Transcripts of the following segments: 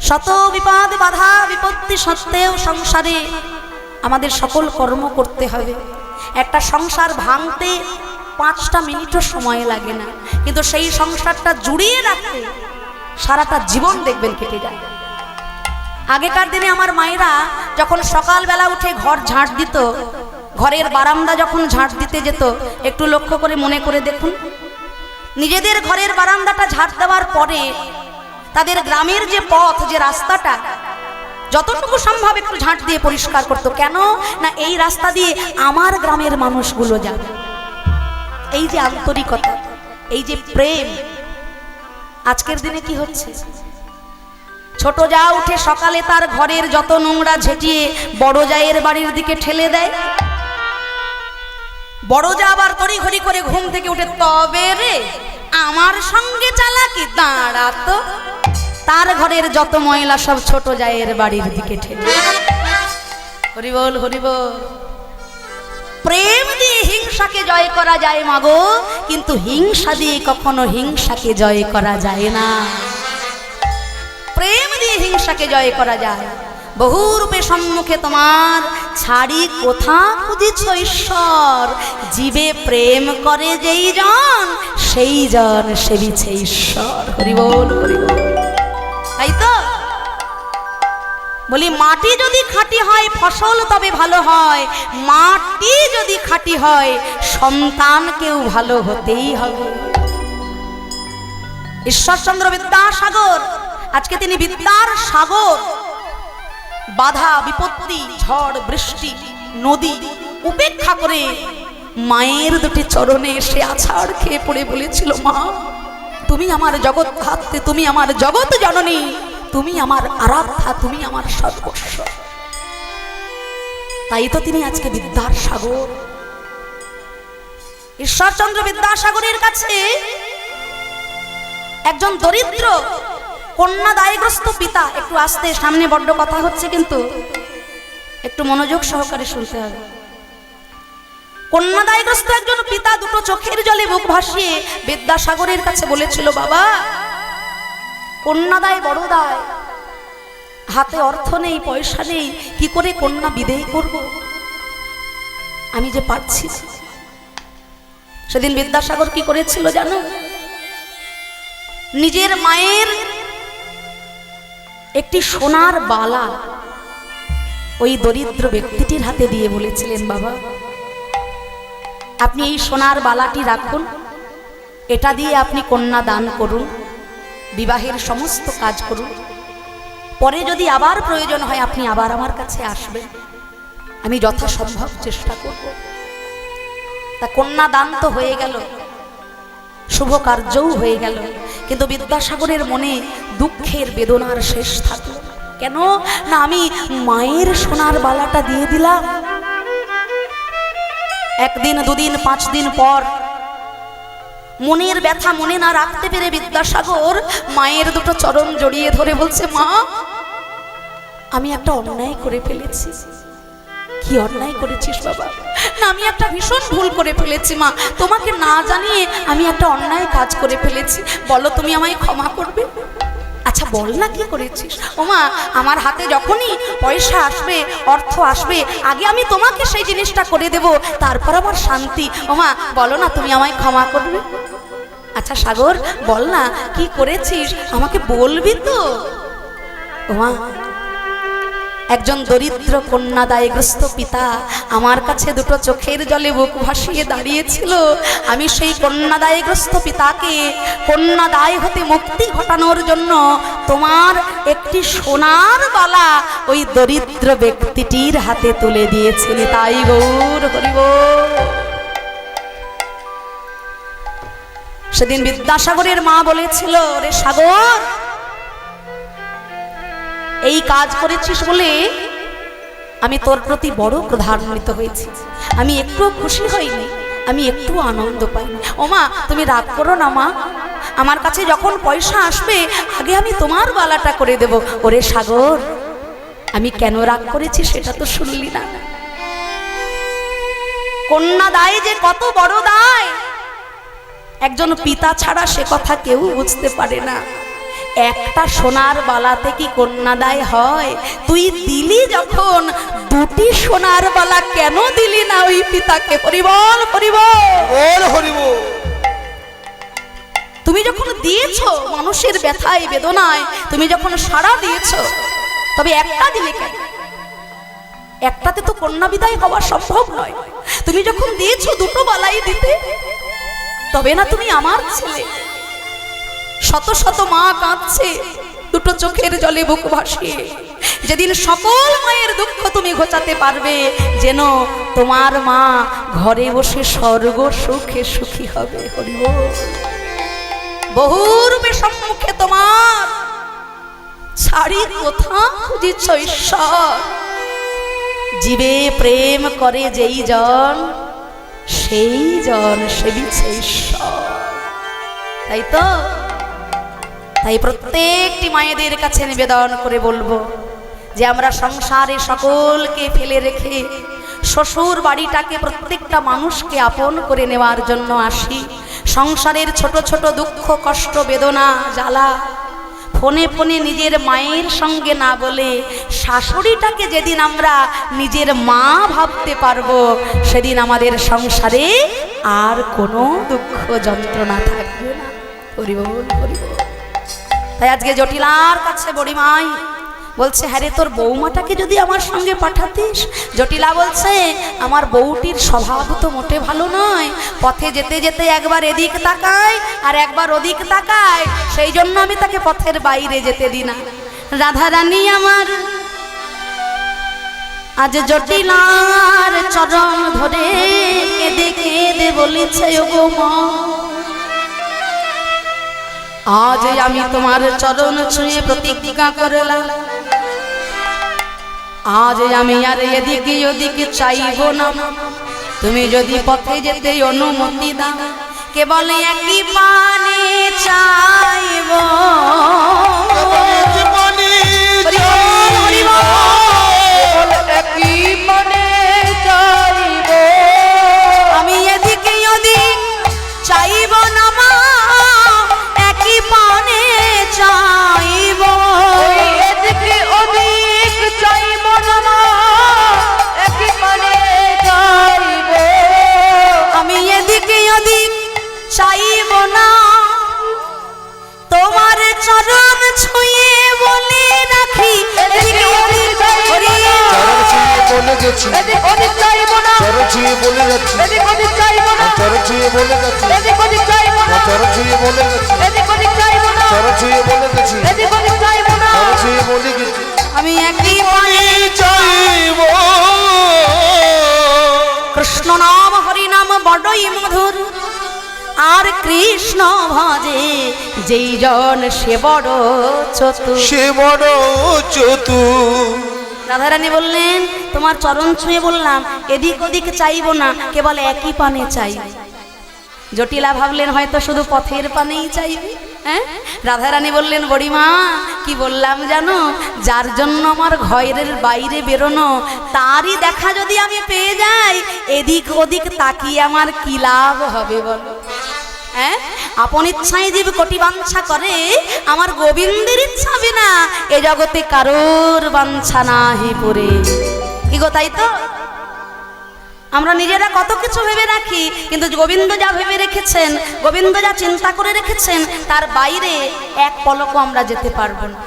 শত বিপদ বাধা বিপত্তি সত্ত্বেও সংসারে আমাদের সকল কর্ম করতে হবে। একটা সংসার ভাঙতে 5টা মিনিটও সময় লাগে না, কিন্তু সেই সংসারটা জুড়িয়ে রাখতে সারাটা জীবন দেখবেন কেটে যায়। আগেকার দিনে আমার মায়েরা যখন সকালবেলা উঠে ঘর ঝাঁট দিত, ঘরের বারান্দা যখন ঝাঁট দিতে যেত, একটু লক্ষ্য করে মনে করে দেখুন, নিজেদের ঘরের বারান্দাটা ঝাঁট দেওয়ার পরে তাদের গ্রামের যে পথ, যে রাস্তাটা যতটুকু সম্ভব একটু ঝাঁট দিয়ে পরিষ্কার করতো। কেন না এই রাস্তা দিয়ে আমার গ্রামের মানুষগুলো যাবে। এই যে আন্তরিকতা, এই যে প্রেম, আজকের দিনে কি হচ্ছে? ছোট যা উঠে সকালে তার ঘরের যত নোংরা ঝেঁটিয়ে বড় জায়ের বাড়ির দিকে ঠেলে দেয়। বড় যা আবার তড়িঘড়ি করে ঘুম থেকে উঠে, তবে রে আমার সঙ্গে চালাকি, দাঁড়াতো, তার ঘরের যত ময়লা সব ছোট জায়ের বাড়ির দিকে ঠেলে। হরি বল, হরি বল। প্রেম দিয়ে হিংসাকে জয় করা যায় মাগো, কিন্তু হিংসা দিয়ে কখনো হিংসাকে জয় করা যায় না। প্রেম দিয়ে হিংসাকে জয় করা যায়। বহু রূপে সম্মুখে তোমার, ছাড়ি কোথা খুঁজিছ ঈশ্বর, জীবে প্রেম করে যেই জন, সেই জন সেবিছে ঈশ্বর। হরি বল, হরি বল। তাই তো বলি, মাটি যদি খাঁটি হয় ফসল তবে ভালো হয়, মাটি যদি খাঁটি হয় সন্তানকেও ভালো হতেই হবে। ঈশ্বরচন্দ্র বিদ্যাসাগর, আজকে তিনি বিদ্যার সাগর। বাধা বিপত্তি, ঝড় বৃষ্টি, নদী উপেক্ষা করে মায়ের দুটি চরণে সে আছাড় খেয়ে পড়ে বলেছিল, মা তুমি আমার জগৎ ধাত্রী, তুমি আমার জগৎ জননী, তুমি আমার আরাধ্যা, তুমি আমার সর্বস্ব। তাই তো তিনি আজকে বিদ্যার সাগর। ঈশ্বরচন্দ্র বিদ্যাসাগরের কাছে একজন দরিদ্র কন্যা দায়গ্রস্ত পিতা, একটু আস্তে, সামনে বড্ড কথা হচ্ছে কিন্তু একটু মনোযোগ সহকারে শুনতে হবে। কন্যা দায়গ্রস্ত একজন পিতা দুটো চোখের জলে বুক ভাসিয়ে বিদ্যাসাগরের কাছে বলেছিল, বাবা কন্যা দায় বড় দায়, হাতে অর্থ নেই, পয়সা নেই, কি করে কন্যা বিদেয় করব, আমি যে পাচ্ছি। সেদিন বিদ্যাসাগর কি করেছিল জানো? নিজের মায়ের একটি সোনার বালা ওই দরিদ্র ব্যক্তিটির হাতে দিয়ে বলেছিলেন, বাবা আপনি এই সোনার বালাটি রাখুন, এটা দিয়ে আপনি কন্যা দান করুন, বিবাহের সমস্ত কাজ করুন, পরে যদি আবার প্রয়োজন হয় আপনি আবার আমার কাছে আসবেন, আমি যথাসম্ভব চেষ্টা করব। তা কন্যা দান তো হয়ে গেল, শুভ কার্যও হয়ে গেল, কিন্তু বিদ্যাসাগরের মনে দুঃখের বেদনার শেষ থাকলো। কেন না আমি মায়ের সোনার বালাটা দিয়ে দিলাম। একদিন, দুদিন, 5 দিন পর মনের ব্যথা মনে না রাখতে পেরে বিদ্যাসাগর মায়ের দুটো চরণ জড়িয়ে ধরে বলছে, মা আমি একটা অন্যায় করে ফেলেছি। কি অন্যায় করেছিস বাবা? না আমি একটা ভীষণ ভুল করে ফেলেছি মা, তোমাকে না জানিয়ে আমি একটা অন্যায় কাজ করে ফেলেছি, বলো তুমি আমায় ক্ষমা করবে? আচ্ছা বল না কি করেছিস? ওমা আমার হাতে যখনই পয়সা আসবে, অর্থ আসবে, আগে আমি তোমাকে সেই জিনিসটা করে দেব, তারপর আমার শান্তি। ওমা বলো না তুমি আমায় ক্ষমা করবে? আচ্ছা সাগর বল না কি করেছিস, আমাকে বলবি তো? ওমা একজন দরিদ্র কন্যা দায়গ্রস্ত পিতা আমার কাছে দুটো চোখের জলে বুক ভাসিয়ে দাঁড়িয়েছিল। আমি সেই কন্যা দায়গ্রস্ত পিতাকে কন্যা দায় হতে মুক্তি ঘটানোর জন্য তোমার একটি সোনার বালা ওই দরিদ্র ব্যক্তিটির হাতে তুলে দিয়েছিলে। তাই গৌর হরিব। সেদিন বিদ্যাসাগরের মা বলেছিল, রে সাগর এই কাজ করেছিস বলে আমি তোর প্রতি বড় ক্রধান্বিত হয়েছি, আমি একটু খুশি হইনি, আমি একটু আনন্দ পাইনি। ওমা তুমি রাগ করো না মা, আমার কাছে যখন পয়সা আসবে আগে আমি তোমার বালাটা করে দেব। ওরে সাগর আমি কেন রাগ করেছি সেটা তো শুনলি না? কন্যা দায় যে কত বড় দায় একজন পিতা ছাড়া সে কথা কেউ বুঝতে পারে না। একটা সোনার বালাতে কি কন্যাদায় হয়? তুই দিলি যখন দুটি সোনার বালা, কেন দিলি না ওই পিতাকে? হরিবল হরিবল হরিবল। তুমি যখন দিয়েছো মানুষের ব্যথায় বেদনায়, তুমি যখন সাড়া দিয়েছো, তবে একটা দিলে কেন? একটাতে তো কন্যা বিদায় হওয়া সম্ভব নয়। তুমি যখন দিয়েছো দুটো বালাই দিতে, তবে না তুমি আমার ছেলে। শত শত মা কাঁদছে দুটো চোখের জলে বুক ভাসিয়ে। যেদিন সকল মায়ের দুঃখ তুমি ঘোচাতে পারবে, যেন তোমার মা ঘরে বসে স্বর্গ সুখে সুখী হবে। হরিবল। বহুরূপে সম্মুখে তোমার ছাড়ি কোথা খুঁজিছ ঈশ্বর? জীবে প্রেম করে যেই জন, সেই জন সেবিছে ঈশ্বর। তাই তো, তাই প্রত্যেকটি মায়েদের কাছে নিবেদন করে বলবো যে আমরা সংসারে সকলকে ফেলে রেখে শ্বশুর বাড়িটাকে প্রত্যেকটা মানুষকে আপন করে নেওয়ার জন্য আসি। সংসারের ছোট ছোট দুঃখ কষ্ট বেদনা জ্বালা ফোনে ফোনে নিজের মায়ের সঙ্গে না বলে শাশুড়িটাকে যেদিন আমরা নিজের মা ভাবতে পারবো, সেদিন আমাদের সংসারে আর কোনো দুঃখ যন্ত্রণা থাকবে না। হরিবল হরিবল। তাই আজকে জটিলার কাছে বড়িমাই বলছে, হ্যাঁ রে, তোর বৌমাটাকে যদি আমার সঙ্গে পাঠাতিস। জটিলা বলছে, আমার বউটির স্বভাব তো মোটে ভালো নয়, পথে যেতে যেতে একবার এদিক তাকায় আর একবার ওদিক তাকায়, সেই জন্য আমি তাকে পথের বাইরে যেতে দিই না। রাধা রানী আমার আজ জটিলার চরণ ধরে কেঁদে কেঁদে বলেছে, ও গো মা, আজ আমি তোমার চরণ ছুঁয়ে প্রতিজ্ঞা করলাম, আজ আমি আর এদিকে ওদিকে চাইব না। তুমি যদি পথে যেতে অনুমতি দাও, কেবল একই পানে চাইব, আমি এদিকে ওদিক চাইব না মা, একই পানে চাইব, এদিকে ওদিক চাইব না মা, একই পানে চাইব, আমি এদিকে ওদিক চাইব না। তোমার চরণ ছুঁয়ে বলে রাখি, এদিকে ওদিক চরণ ছুঁয়ে বলে গেছি, এদিক ওদিক চাইব না, চরণ ছুঁয়ে বলে যাচ্ছি, এদিক ওদিক চাইব না, চরণ ছুঁয়ে বলে যাচ্ছি, এদিক ওদিক চাইব না, চরণ ছুঁয়ে বলে গেছি, এদিক ওদিক চাইব না, চরণ ছুঁয়ে বলে গেছি, এদিক ওদিক চাইব না, চরণ ছুঁয়ে বলে গেছি, আমি একই চাইব। কৃষ্ণ নাম হরি নাম বড়ই মধুর, আর কৃষ্ণ ভজে যেই জন সে বড় চতুর। সে বড় চতুর। রাধারানী বললেন, তোমার চরণ ছুঁয়ে বললাম, এদিক ওদিক চাইব না, কেবল একই পানে চাই। জটিলা ভাবলেন হয়তো শুধু পথের পানেই চাইবে। হ্যাঁ, রাধারানী বললেন, বড়িমা কি বললাম জানো, যার জন্য আমার ঘরের বাইরে বেরোনো, তারই দেখা যদি আমি পেয়ে যাই, এদিক ওদিক তাকিয়ে আমার কি লাভ হবে বলো? হ্যাঁ, আপন ইচ্ছায় জীব কোটি বাঞ্ছা করে, আমার গোবিন্দের ইচ্ছা বিনা এ জগতে কারোর বাঞ্ছা নাহি পুরে। কি গো, তাই তো? আমরা নিজেরা কত কিছু ভেবে রাখি, কিন্তু গোবিন্দ যা ভেবে রেখেছেন, গোবিন্দ যা চিন্তা করে রেখেছেন, তার বাইরে এক পলকও আমরা যেতে পারবো না।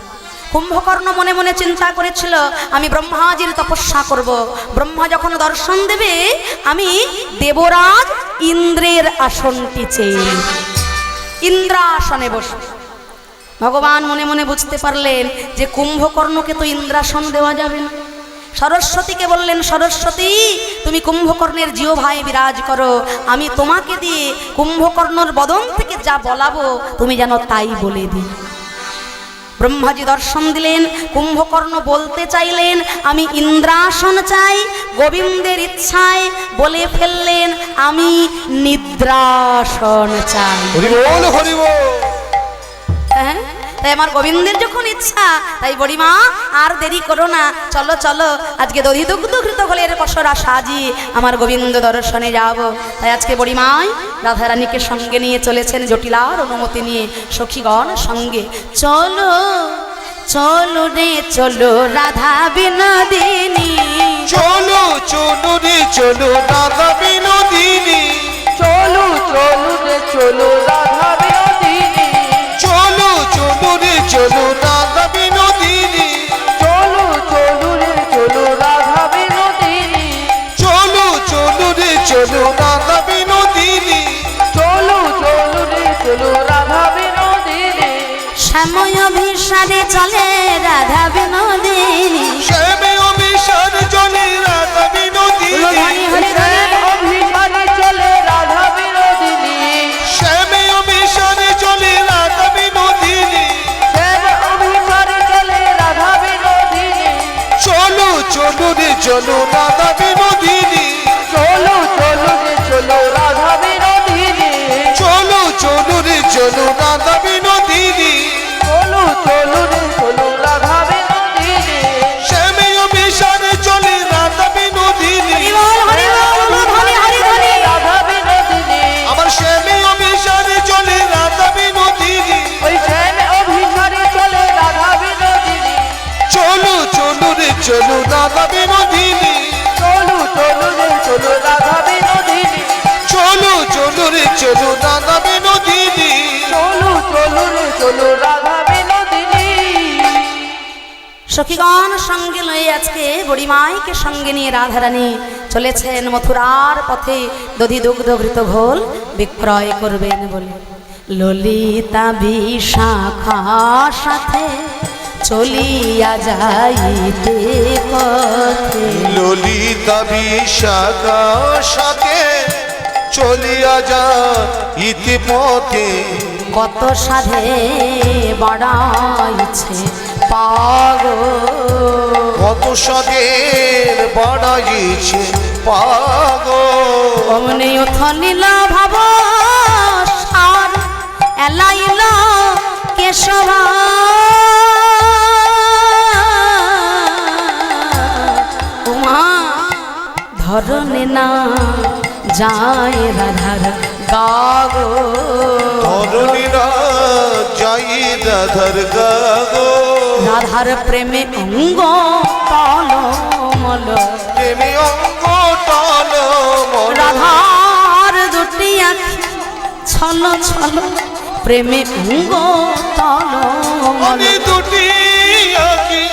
কুম্ভকর্ণ মনে মনে চিন্তা করেছিল, আমি ব্রহ্মাজির তপস্যা করব। ব্রহ্মা যখন দর্শন দেবে, আমি দেবরাজ ইন্দ্রের আসনটি চেয়ে ইন্দ্রাসনে বসব। ভগবান মনে মনে বুঝতে পারলেন যে কুম্ভকর্ণকে তো ইন্দ্রাসন দেওয়া যাবে না। সরস্বতীকে বললেন, সরস্বতী তুমি কুম্ভকর্ণের জিহ্বায় বিরাজ করো, আমি তোমাকে দিয়ে কুম্ভকর্ণর বদন থেকে যা বলাবো তুমি যেন তাই বলে দিই। ব্রহ্মাজি দর্শন দিলেন, কুম্ভকর্ণ বলতে চাইলেন আমি ইন্দ্রাসন চাই, গোবিন্দের ইচ্ছায় বলে ফেললেন আমি নিদ্রাসন চাই। হরি বল হরি বল। হ্যাঁ, তাই আমার গোবিন্দের যখন ইচ্ছা, তাই বড়িমা আর দেরি করো না, চলো চলো আজকে দধি দুগ্ধ ঘৃত ঘোলের পসরা সাজি আমার গোবিন্দ দর্শনে যাব। তাই আজকে বড়িমাই রাধারানীকে সঙ্গে নিয়ে চলেছেন জটিলার অনুমতি নিয়ে সখীগণ সঙ্গে। চলো চলো রে চলো রাধা বিনোদিনী, চলো চলো রে চলো রাধা বিনোদিনী, চলো চলো রে চলো রাধা বিনোদিনী, চলো চলো রে চলো রাধা বিনোদিনী, চলো চলো রে চলো রাধা বিনোদিনী, চলো চলো রে চলো রাধা বিনোদিনী, চলো চলো রে চলো রাধা বিনোদিনী, সময় অভিসারে চলে রাধা বিনোদিনী। শ্যামে অভিসার জলে রাধা বিনোদিনী, ধনী হরে শ্যাম অভিসারে চলে রাধা বিনোদিনী, শ্যামে অভিসারে জলে রাধা বিনোদিনী, শ্যাম অভিসারে চলে রাধা বিনোদিনী, চলো চলো রে চলো রাধা বিনোদিনী, চলো চলো রে চলো রাধা বিনোদিনী, চলো চলো রে চলো রাধা বিনোদিনী, চলো চলো রে চলো রাধা বিনোদিনী, শ্যামে অভিসারে জলে রাধা বিনোদিনী, হরি বল হরি হরি হরি। রাধা বিনোদিনী, আমার শ্যামে অভিসারে জলে রাধা বিনোদিনী, ওই শ্যাম অভিসারে চলে রাধা বিনোদিনী, চলো চলো রে চলো রাধা বিনোদিনী, চলো চলো রে চলো রাধা বিনোদিনী, চলো চলো রে চলো রাধা বিনোদিনী, চলো চলো রে চলো রাধা বিনোদিনী। সখীগণ সঙ্গে লয়ে আজকে বড়িমাইকে সঙ্গে নিয়ে রাধারানী চলেছেন মথুরার পথে দধি দুগ্ধ ঘৃত ঘোল বিক্রয় করবেন বলে। ললিতা বিশাখা সাথে চলিয়া যাইতে পথে, ললিতা বিশাখা সাথে চলিয়া যা ইতিপথে, কত সাধে বাড়াইছে পাগ, কত সদের বাড়াইছে পাগ, অমনি উথলিল ভাব সার এলাইল কেশবা, উমা ধরনে না যায় রাধার গাগ, ধরণীরা যাই রাধার গাগো, রাধার প্রেমে অঙ্গ টলমল, প্রেমে অঙ্গ টল মল, রাধার দুটি আঁখি ছল ছল প্রেমে অঙ্গ টলমল, অনি দুটি আঁখি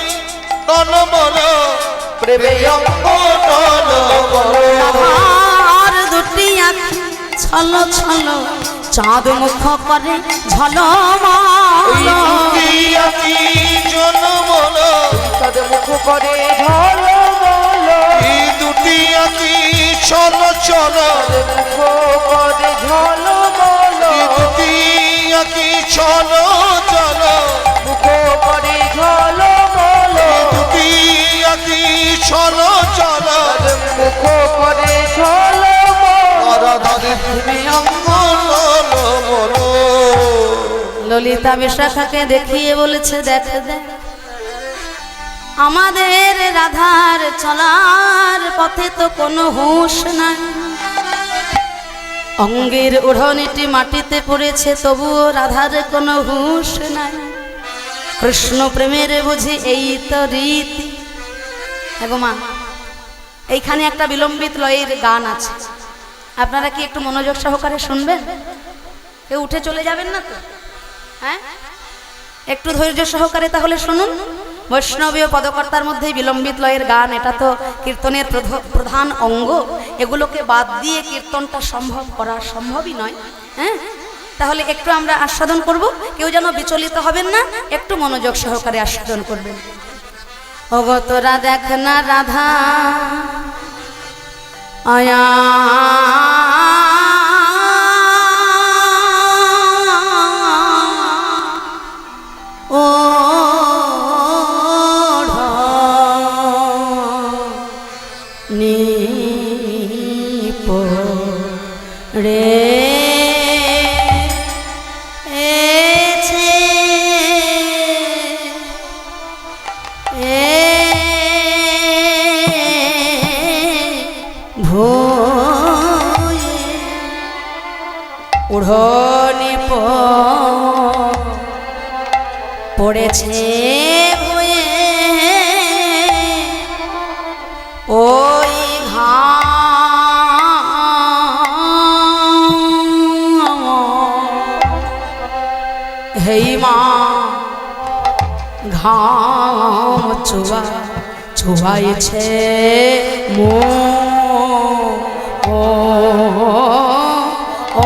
টল মল, প্রেমে অঙ্গ টল মল, রাধার দুটি আঁখি ছল ছল চাঁদ মুখ করে ঝলমল, দুটি আঁখি জনমল, চাঁদ মুখ করে ঝলমল, এই দুটি আঁখি চল চল, মুখ করে ঝলমল, এই দুটি আঁখি চল চল, মুখ করে ঝলমল, এই দুটি আঁখি চল চল, মুখ করে ঝলমল, রাধাদের প্রেমে অঙ্গ টল মল। ললিতা বিশাখাকে দেখিয়ে বলেছে দেখ দেখ আমাদের রাধার চলার পথে তো কোনো হুঁশ নাই, অঙ্গের ওড়নিটি মাটিতে পড়েছে তবুও রাধার কোনো হুঁশ নাই, কৃষ্ণ প্রেমের বুঝি এই তো রীতি। হ্যাঁ মা, এইখানে একটা বিলম্বিত লয়ের গান আছে, আপনারা কি একটু মনোযোগ সহকারে শুনবেন? কেউ উঠে চলে যাবেন না তো? হ্যাঁ, একটু ধৈর্য সহকারে তাহলে শুনুন। বৈষ্ণবীয় পদকর্তার মধ্যে বিলম্বিত লয়ের গান, এটা তো কীর্তনের প্রধান অঙ্গ, এগুলোকে বাদ দিয়ে কীর্তনটা সম্ভব করা সম্ভবই নয়। হ্যাঁ, তাহলে একটু আমরা আস্বাদন করব, কেউ যেন বিচলিত হবেন না, একটু মনোযোগ সহকারে আস্বাদন করবেন। ওগো তোরা দেখ না রাধা আয়া ও নিপ রে এছে পড়েছে ভয়ে ওই ঘাম হেই মা ঘাম চুবাইছে মো ও ও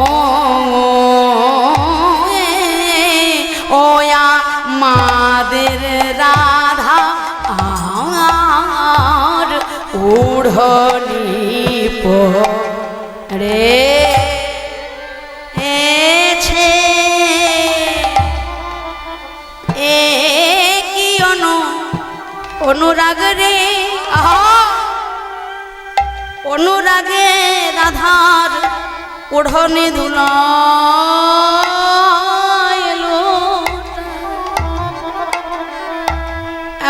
ওয়া মাদের রাধা আর উড়নি পরে এছে এ কি অনুরাগ রে অনুরাগে রাধার ওढ़ने ধুলাইলো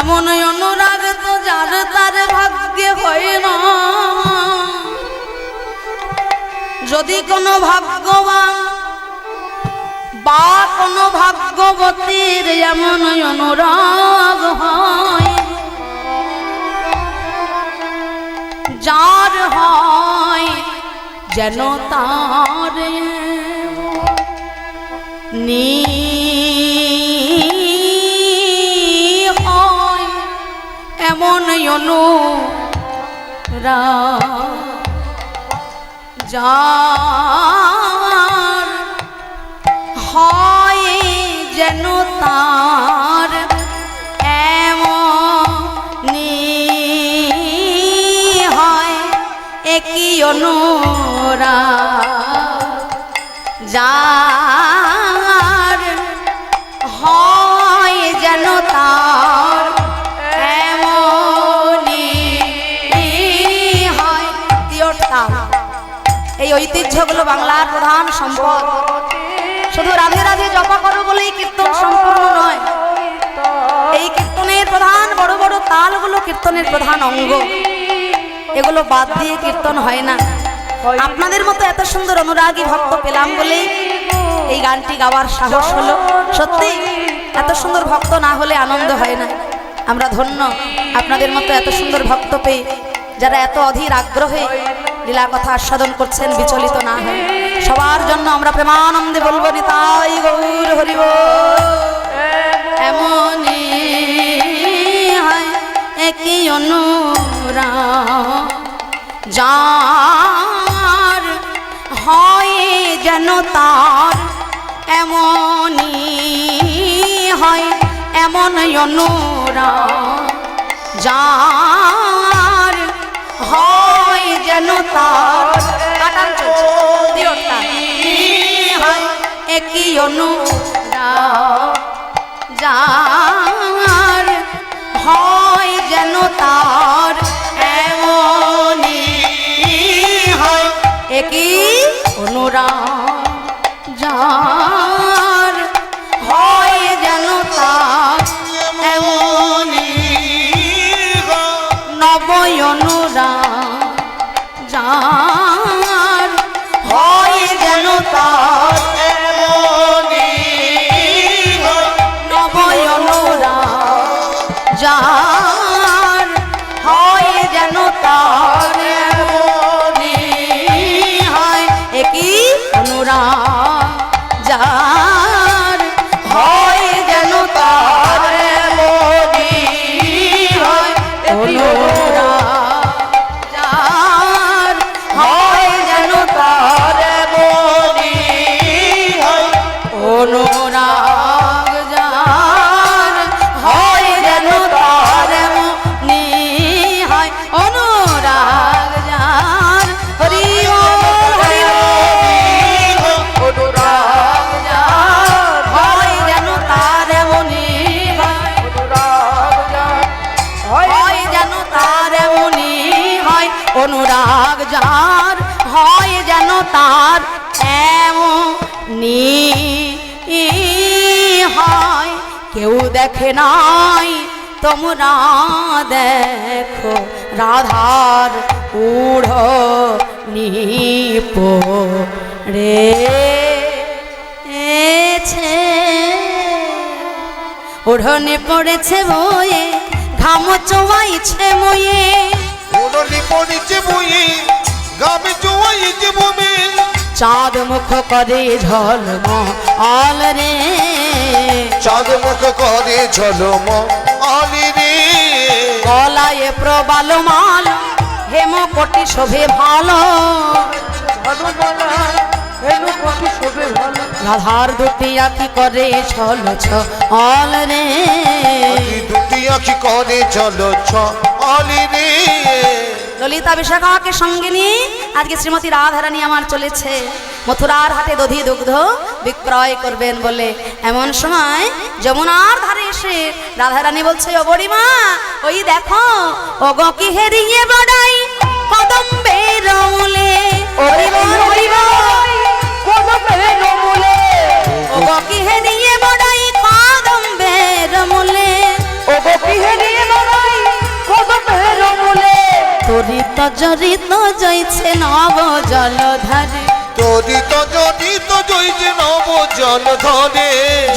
এমন অনুরাগ তো যার তার ভাগ্যে হয় না যদি কোনো ভাগ্যবান বা কোনো ভাগ্যবতীর এমন অনুরাগ হয় যার হয় যেন তার নি হয় এমন অনুরাগ যার হয় যেন তার এমনি হয় একই অনুরাগ যার হয় যেন তার এমনি হয় তিওটা এই ঐতিহ্যগুলো বাংলার প্রধান সম্পদ শুধু রাধে রাধে জপা করো বলেই কীর্তন সম্পূর্ণ নয় এই কীর্তনের প্রধান বড় বড় তালগুলো কীর্তনের প্রধান অঙ্গ এগুলো বাদ দিয়ে কীর্তন হয় না আপনাদের মতো এত সুন্দর অনুরাগী ভক্ত পেলাম বলে এই গানটি গাওয়ার সাহস হলো সত্যি এত সুন্দর ভক্ত না হলে আনন্দ হয় না আমরা ধন্য আপনাদের মতো এত সুন্দর ভক্ত পেয়ে যারা এত অধীর আগ্রহে লীলা কথা আস্বাদন করছেন বিচলিত না হয় সবার জন্য আমরা প্রেমানন্দে বলবো নিতাই গৌর হরি বল এমনই হয় একই অনুরাগ যার হয় যেন তার এমনই হয় এমন অনুরাগ যার হয় যেন তার কাটান চলছে হয় একই অনুরাগ যার হয় যেন তার এমনই হয় একই অনুরাগ যার হয় যেন তার এমনই নবয় অনুরাগ যার হয় যেন তার এমনই নবয় অনুরাগ যার হয় যেন তার এমনই হয় একই অনুরাগ যার হয় যেন তার এমনই হয় অনুরাগ যার হয় যেন তার এমনই হয় অনুরাগ যার হয় যেন তার এমনই হয় অনুরাগ যার হরি বল হরি বল অনুরাগ যার হয় যেন তার এমনই হয় যেন তার এমনই হয় অনুরাগ যার হয় যেন তার এমনই হয় কেউ দেখে নাই তোমরা দেখো রাধার উড়নি পড়েছে উড়নে পড়েছে বয়ে ঘাম চোয়াইছে ময়ে ওড়নি পড়েছে বয়ে গাবে চোয়াইছে বমে চাঁদ মুখ করে ঝলম আল রে চাঁদ মুখ করে ঝলম আলি রে গলায় প্রবাল মাল হেম কোটি শোভে ভালো ভানুমালা হেনু কবি শোভে ভালো রাধার দুটি আঁকি করে ছল ছল রে দুটি আঁখি করে চলো ছ আলি রে ললিতা বিশাখাকে সঙ্গে নিয়ে আজকে শ্রীমতী রাধারানী আমার চলেছে মথুরার হাটে দধি দুগ্ধ বিক্রয় করবেন বলে। এমন সময় যমুনার ধারে এসে রাধারানী বলছে, ও বড়িমা ওই দেখো ও গো কি হেরিয়ে বড়াই কদম্বের মূলে কদমের মূলে ও গো কি হেরিয়ে বড়াই কদম্বের মূলে ও গো পিহেরিয়ে বড়াই কদমের মূলে তরিত জরিত জইছে নব জলধারে তরিত জনিত জইছে নব জল ধরে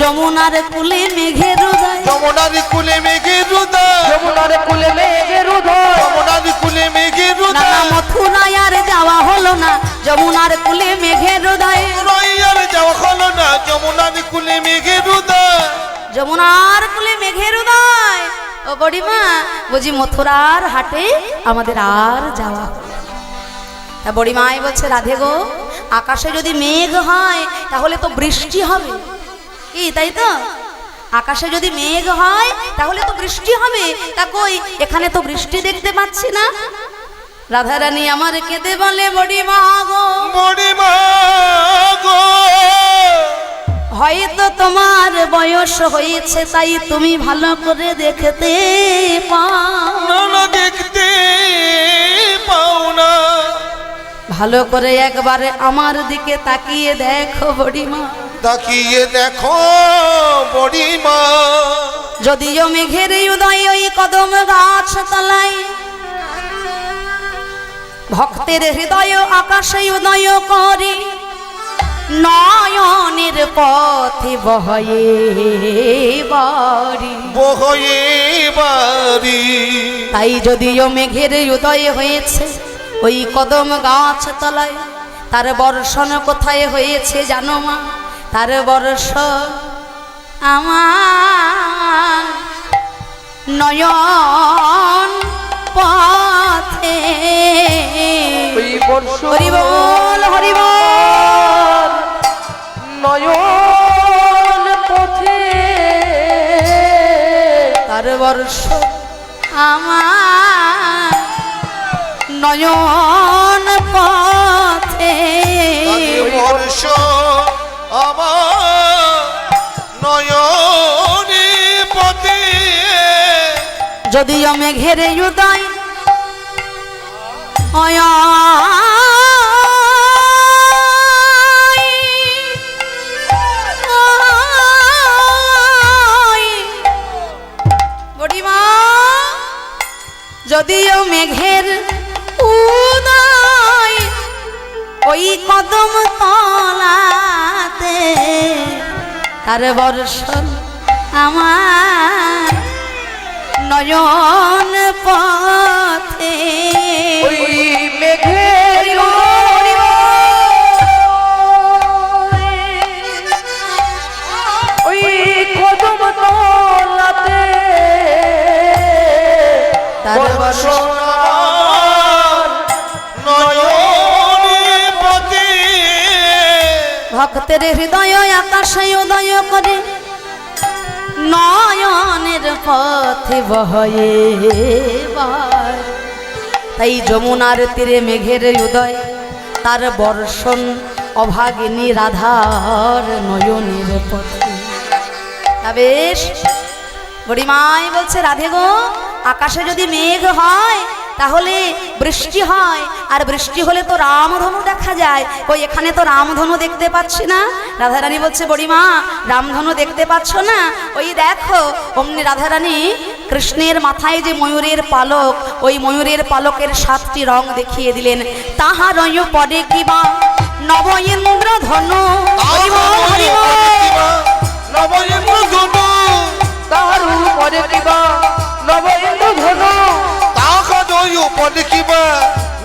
যমুনার কুলে মেঘের উদয় যমুনার কুলে মেঘের হৃদয় যমুনার কুলে মেঘের উদয় যমুনার কুলে মেঘের না হৃদয় মথুরায় আর যাওয়া হলো না যমুনার কুলে মেঘের উদয় রইয়ার যাওয়া হলো না যমুনার কুলে মেঘের হৃদয় যমুনার কুলে মেঘের উদয়। ও বড়িমা বুঝি মথুরার হাটে আমাদের আর যাওয়া হলো না। তা বড়িমাই বলছে, রাধে গো আকাশে যদি মেঘ হয় তাহলে তো বৃষ্টি হবে, কি তাই তো? আকাশে যদি মেঘ হয় তাহলে তো বৃষ্টি হবে, তা কই এখানে তো বৃষ্টি দেখতে পাচ্ছি না। রাধারানী আমার কেঁদে বলে, বড়িমা গো মরিমা গো হয়তো তোমার বয়স হয়েছে তাই তুমি ভালো করে দেখতে পাও না দেখতে পাও না ভালো করে একবারে আমার দিকে তাকিয়ে দেখো বড়িমা, তাকিয়ে দেখো বড়িমা যদিও মেঘের উদয় ওই কদম গাছ তলায় ভক্তের হৃদয় আকাশে উদয় করে নয়নের পথে বহয়ে বাড়ি বহয়ে বাড়ি তাই যদিও মেঘের উদয় হয়েছে ওই কদম গাছ তলায়, তার বর্ষণ কোথায় হয়েছে জানো মা? তার বর্ষণ আমার নয়ন পথে। ওই বর্ষ হরি বল হরি বল নয়ন পথে তার বর্ষ আমার নয়ন পথে। বর্ষ আমার নয়নে পথে যদিও মেঘের উদয় বড়িমা যদিও মেঘের উদয় ওই কদম তলাতে তার বর্ষণ আমার নয়ন পথে। ওই মেঘের ওই কদম তলাতে তার বর্ষ বর্ষণ আমার নয়নে পথে ভক্তের হৃদয় আকাশে উদয় করে নয়নের পথে বহয়ে বার। তাই যমুনার তীরে মেঘের উদয় তার বর্ষণ অভাগিনী রাধার নয়নের পথে। তা বেশ বুড়িমাই বলছে, রাধে গো আকাশে যদি মেঘ হয় তাহলে বৃষ্টি হয়, আর বৃষ্টি হলে তো রামধনু দেখা যায়, ওই এখানে তো রামধনু দেখতে পাচ্ছি না। রাধারানী বলছে, বড়িমা রামধনু দেখতে পাচ্ছ না? ওই দেখো। অমনি রাধারানী কৃষ্ণের মাথায় যে ময়ূরের পালক, ওই ময়ূরের পালকের 7টি রং দেখিয়ে দিলেন। তাহার পরে কিবা নব ইন্দ্র ধনু। হরি বল হরি বল। নবয়েন্দ্র ধনু তাহার উপরে কিবা নব ইন্দ্র ধনু তাহার উপরে কিবা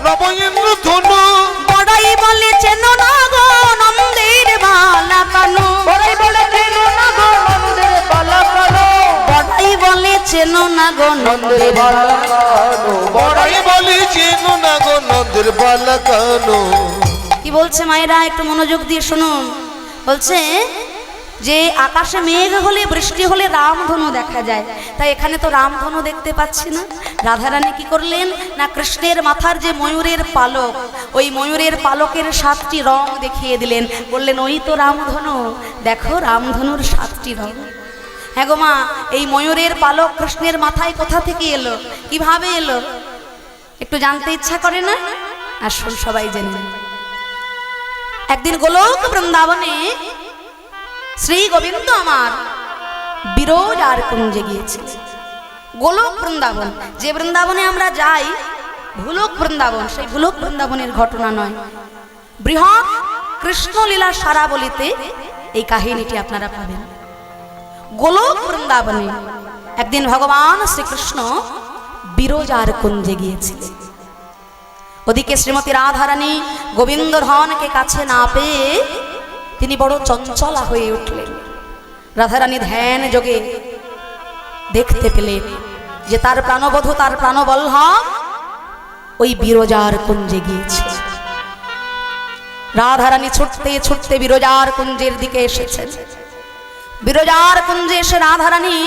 নব ইন্দ্র ধনু বড়াই বলে চেন না গো নন্দের বালা কানু বড়াই বলে চেন না গো নন্দের বালা কানু বড়াই বলে চেন না গো নন্দের বালা কানু বড়াই বলে চেন না গো নন্দের বালা কানু। কি বলছে মায়েরা, একটু মনোযোগ দিয়ে শুনুন। বলছে যে আকাশে মেঘ হলে বৃষ্টি হলে রামধনু দেখা যায়, তাই এখানে তো রামধনু দেখতে পাচ্ছি না। রাধারানী কি করলেন না, কৃষ্ণের মাথার যে ময়ূরের পালক, ওই ময়ূরের পালকের 7টি রং দেখিয়ে দিলেন। বললেন ওই তো রামধনু, দেখো রামধনুর 7টি রং। হ্যাঁ গো মা, এই ময়ূরের পালক কৃষ্ণের মাথায় কোথা থেকে এলো, কিভাবে এলো, একটু জানতে ইচ্ছা করে না? আসুন সবাই জেনে নিন। একদিন গোলক বৃন্দাবনে শ্রী গোবিন্দ আমার বিরজার কুঞ্জে গিয়েছিল। গোলক বৃন্দাবন, যে বৃন্দাবনে আমরা যাই ভুলক বৃন্দাবন, সেই ভুলক বৃন্দাবনের ঘটনা নয়, বৃহৎ কৃষ্ণলীলা সারাবলিতে এই কাহিনীটি আপনারা পাবেন। গোলক বৃন্দাবনে একদিন ভগবান শ্রীকৃষ্ণ বিরজার কুঞ্জে গিয়েছিলেন। ওদিকে শ্রীমতী রাধারানী গোবিন্দ ধনকে কাছে না পেয়ে তিনি বড় চঞ্চলা হয়ে উঠলেন। রাধারানী ধ্যান যোগে দেখতে পেলেন যে তার প্রাণবধূ, তার প্রাণবল্লভ ওই বিরজার কুঞ্জে গিয়েছে। রাধারানী ছুটতে ছুটতে বিরজার কুঞ্জের দিকে এসেছেন। বিরজার কুঞ্জে এসে রাধারানী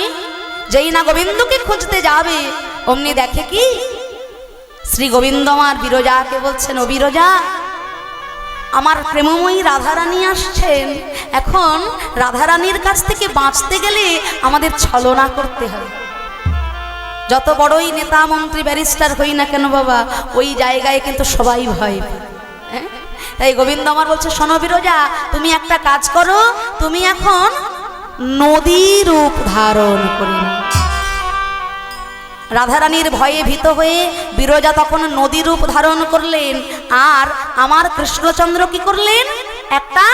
যেই না গোবিন্দকে খুঁজতে যাবে, অমনি দেখে কি শ্রী গোবিন্দ আমার বিরজাকে বলছেন, ও বিরজা, আমার প্রেমময়ী রাধারানী আসছেন। এখন রাধারানীর কাছ থেকে বাঁচতে গেলে আমাদের ছলনা করতে হয়। যত বড়ই নেতা মন্ত্রী ব্যারিস্টার হই না কেন বাবা, ওই জায়গায় কিন্তু সবাই ভয় পায়। তাই গোবিন্দ আমার বলছে, শোনো বিরজা, তুমি একটা কাজ করো, তুমি এখন নদী রূপ ধারণ করে নাও। রাধারানীর ভয়ে ভীত হয়ে বিরজা তখন নদী রূপ ধারণ করলেন। আর আমার কৃষ্ণচন্দ্র কি করলেন, একটা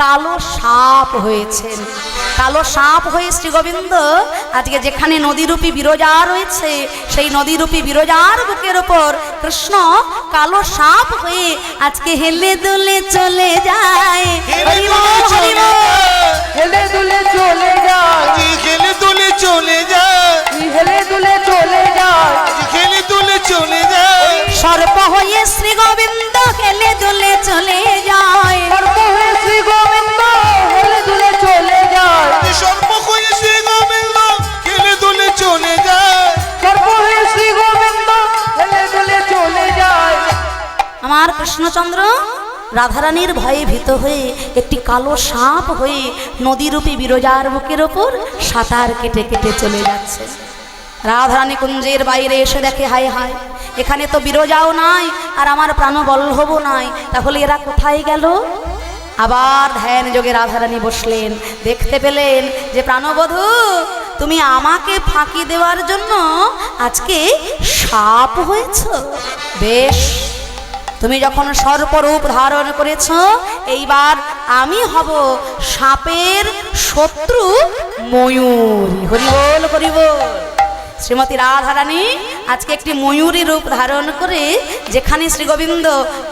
কালো সাপ হয়েছেন। কালো সাপ হয়ে শ্রী গোবিন্দ আজকে যেখানে নদীরূপী বিরজা রয়েছে, সেই নদীরূপী বিরজার বুকের ওপর কৃষ্ণ কালো সাপ হয়ে আজকে হেলে দুলে চলে যায়। হেলে দুলে চলে যায়, হেলে দুলে চলে যায়, হেলে দুলে চলে যায়, হেলে দুলে চলে যায়, হেলে দুলে চলে যায়। সর্প হয়ে শ্রী গোবিন্দ হেলে দুলে চলে যায়। সর্প হয়ে শ্রী গোবিন্দ হেলে দুলে চলে যায়, সর্প হয়ে শ্রী গোবিন্দ হেলে দুলে চলে যায়, সর্প হয়ে শ্রী গোবিন্দ হেলে দুলে চলে যায়। আমার কৃষ্ণচন্দ্র রাধারানীর ভয়ে ভীত হয়ে একটি কালো সাপ হয়ে নদীরূপী বিরজার বুকের ওপর সাঁতার কেটে কেটে চলে যাচ্ছে। রাধারানী কুঞ্জের বাইরে এসে দেখে, হায় হায়, এখানে তো বিরজাও নাই আর আমার প্রাণবল্লভও নাই, তাহলে এরা কোথায় গেল? আবার ধ্যান যোগে রাধারানী বসলেন। দেখতে পেলেন যে প্রাণবধূ, তুমি আমাকে ফাঁকি দেওয়ার জন্য আজকে সাপ হয়েছ। বেশ, তুমি যখন সর্পরূপ ধারণ করেছ, এইবার আমি হব সাপের শত্রু ময়ূরী। হরিবল হরিবল। শ্রীমতী রাধারানী আজকে একটি ময়ূরী রূপ ধারণ করে যেখানে শ্রী গোবিন্দ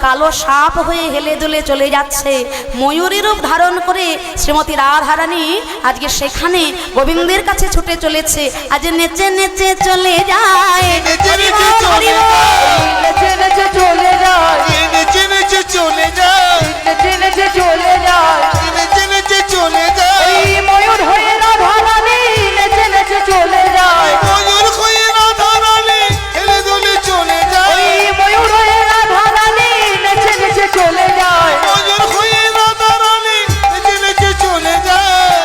কালো সাপ হয়ে হেলে দুলে চলে যাচ্ছে, ময়ূরী রূপ ধারণ করে শ্রীমতী রাধারানী আজকে সেখানে গোবিন্দের কাছে ছুটে চলেছে। আজ নেচে নেচে চলে যায়, নেচে নেচে চলে হরিবল। যায়, নেচে নেচে চলে যায়, নেচে নেচে চলে যায়, নেচে নেচে চলে যায়, নেচে নেচে চলে যায়। এই ময়ূর হয়ে রাধারানী নেচে নেচে চলে যায়, ময়ূর হয়ে রাধারানী হেলে দুলে চলে যায়, এই ময়ূর হয়ে রাধারানী নেচে নেচে চলে যায়, ময়ূর হয়ে রাধারানী নেচে নেচে চলে যায়।